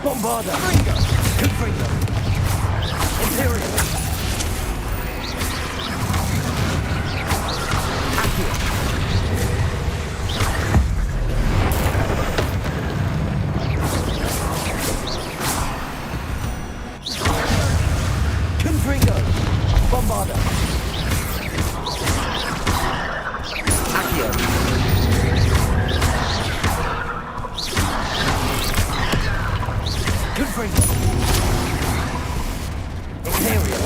Bombarda. Confringo. Imperial. Accio. Confringo. Bombarda. Accio. Confringo. Imperial.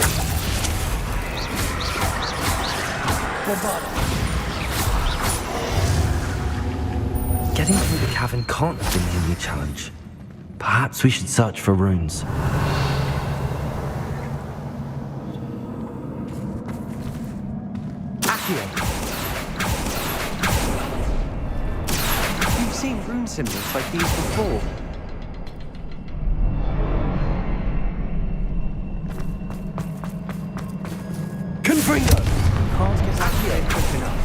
Bombarda. Getting through the cavern can't have been the only challenge. Perhaps we should search for runes. Accio. You've seen rune symbols like these before. Confringo. Can't get out here quick enough.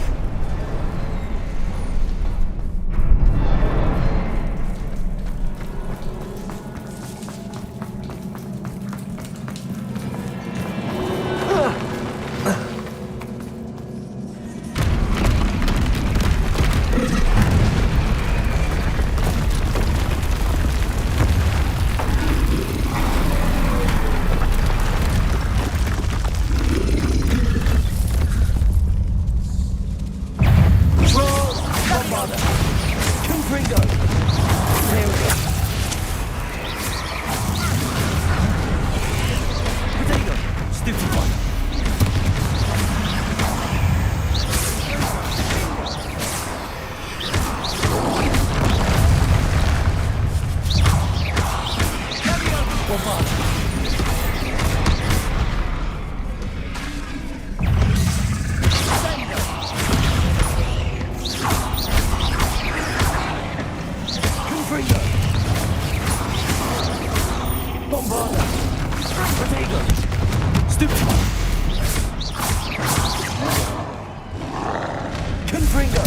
Stupid. Confringo.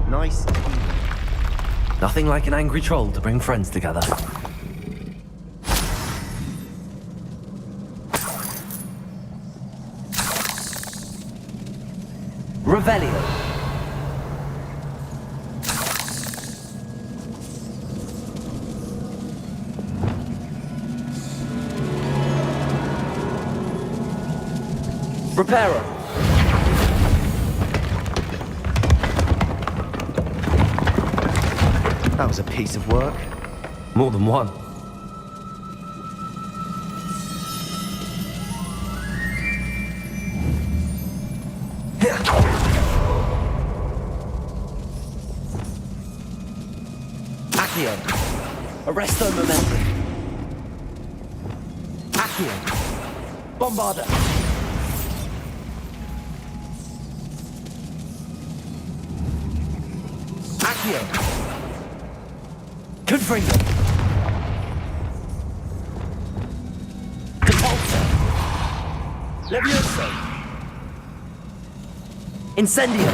Nice. Nothing like an angry troll to bring friends together. Revelio. Reparo. That was a piece of work. More than one. Accio. Arresto momentum. Accio. Bombarda. Accio. Confringo. Repulsor. Levioso. Incendio.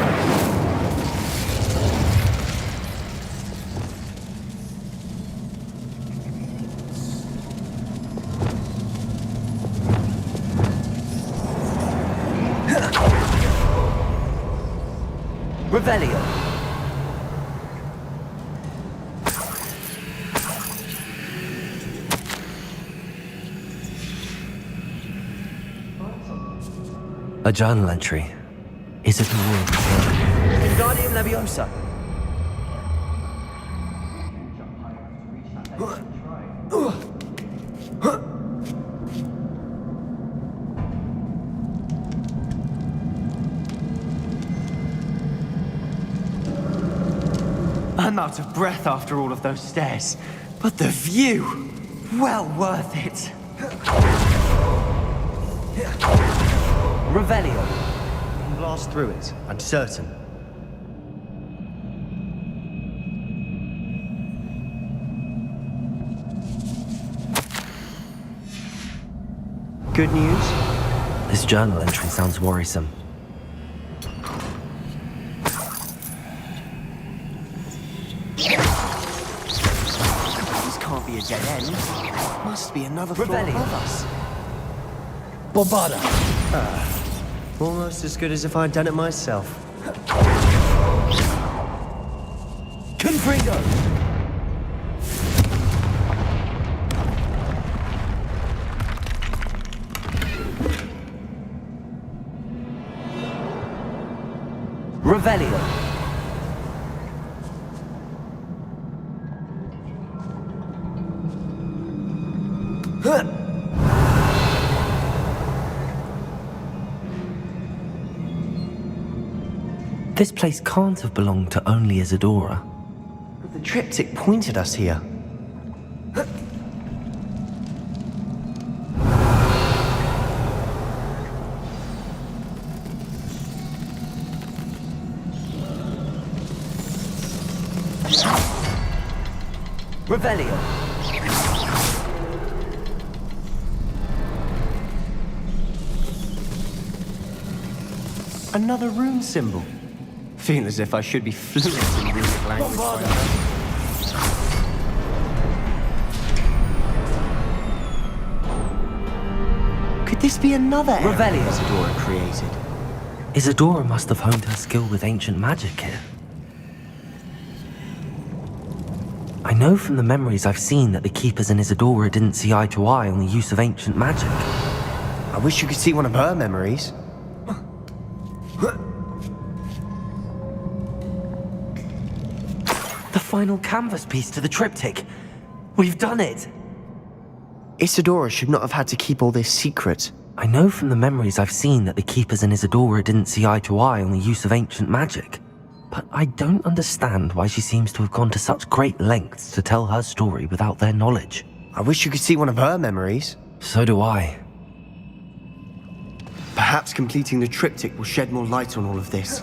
Revelio. A journal entry. Is it a room? Wingardium Leviosa. I'm out of breath after all of those stairs, but the view, well worth it. Revelio. We can blast through it, I'm certain. Good news? This journal entry sounds worrisome. This can't be a dead end. Must be another floor above us. Bombarda. Almost as good as if I'd done it myself. Confringo. Revelio. This place can't have belonged to only Isadora. The triptych pointed us here. Revelio. Another rune symbol. Feel as if I should be fluent in runic language by now. Could this be another Revelio Isadora created? Isadora must have honed her skill with ancient magic here. I know from the memories I've seen that the Keepers and Isadora didn't see eye to eye on the use of ancient magic. I wish you could see one of her memories. The final canvas piece to the triptych. We've done it! Isadora should not have had to keep all this secret. I know from the memories I've seen that the Keepers and Isadora didn't see eye to eye on the use of ancient magic. But I don't understand why she seems to have gone to such great lengths to tell her story without their knowledge. I wish you could see one of her memories. So do I. Perhaps completing the triptych will shed more light on all of this.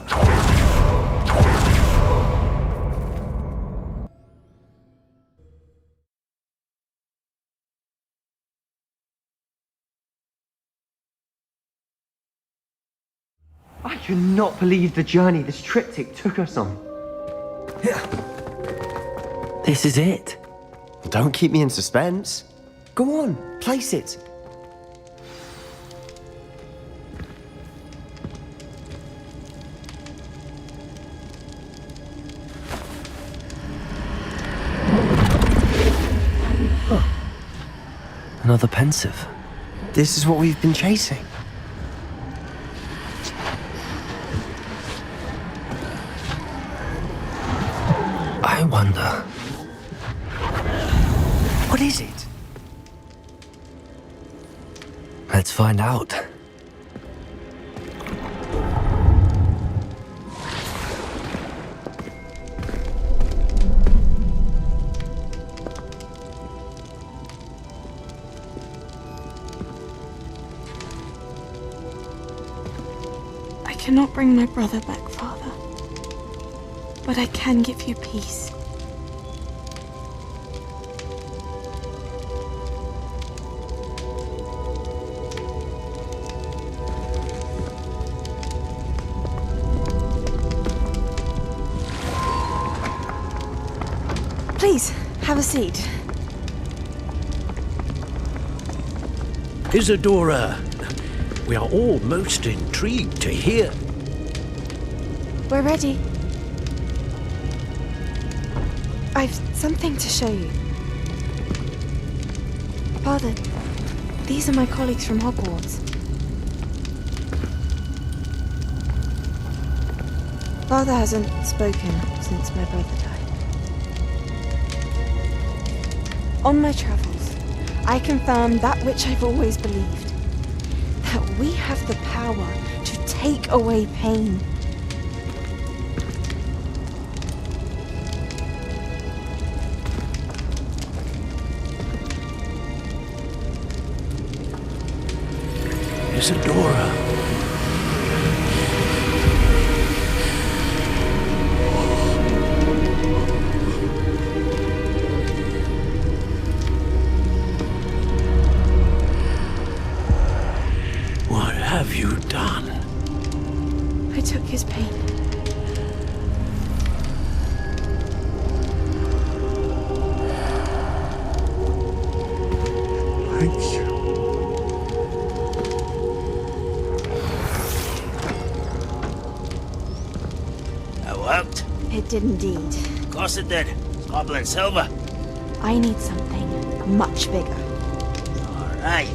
I cannot believe the journey this triptych took us on. This is it. Don't keep me in suspense. Go on, place it. Another pensive. This is what we've been chasing. I wonder... What is it? Let's find out. I cannot bring my brother back, Father. But I can give you peace. Please, have a seat. Isadora, we are all most intrigued to hear. We're ready. I've something to show you. Father, these are my colleagues from Hogwarts. Father hasn't spoken since my brother died. On my travels, I confirmed that which I've always believed. That we have the power to take away pain. Isadora. What have you done? I took his pain. Thank you. It did indeed. Of course it did. Goblin silver. I need something much bigger. All right.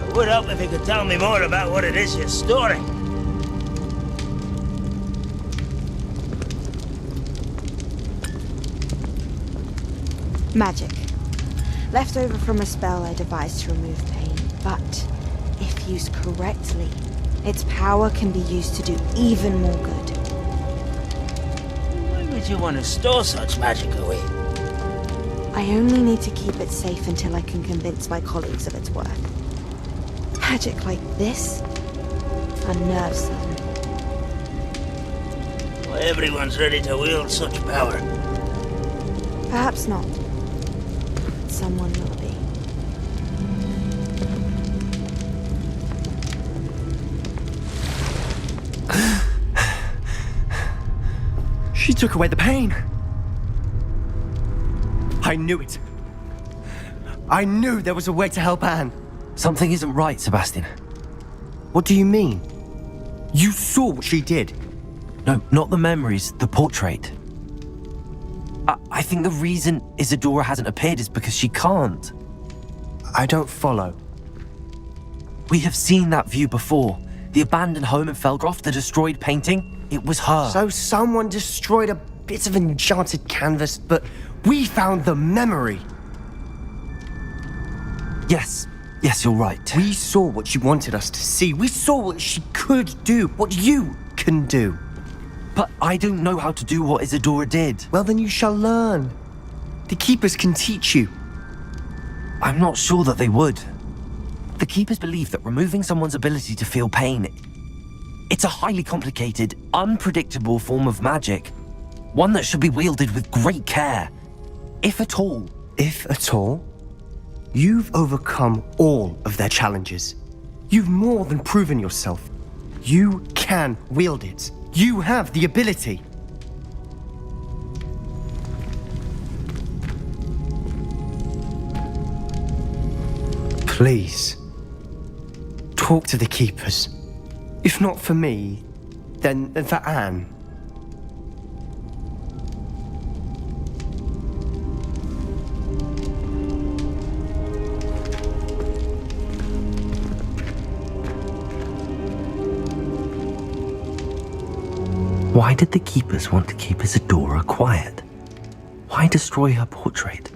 It would help if you could tell me more about what it is you're storing. Magic. Left over from a spell I devised to remove pain. But, if used correctly, its power can be used to do even more good. Why would you want to store such magic away? I only need to keep it safe until I can convince my colleagues of its worth. Magic like this unnerves them. Well, everyone's ready to wield such power. Perhaps not. Someone will be. She took away the pain. I knew it. I knew there was a way to help Anne. Something isn't right, Sebastian. What do you mean? You saw what she did. No, not the memories, the portrait. I think the reason Isadora hasn't appeared is because she can't. I don't follow. We have seen that view before. The abandoned home in Felgroth, the destroyed painting, it was her. So someone destroyed a bit of enchanted canvas, but we found the memory. Yes, you're right. We saw what she wanted us to see. We saw what she could do, what you can do. But I don't know how to do what Isadora did. Well, then you shall learn. The Keepers can teach you. I'm not sure that they would. The Keepers believe that removing someone's ability to feel pain, it's a highly complicated, unpredictable form of magic. One that should be wielded with great care. If at all. If at all? You've overcome all of their challenges. You've more than proven yourself. You can wield it. You have the ability. Please, talk to the Keepers. If not for me, then for Anne. Why did the Keepers want to keep Isadora quiet? Why destroy her portrait?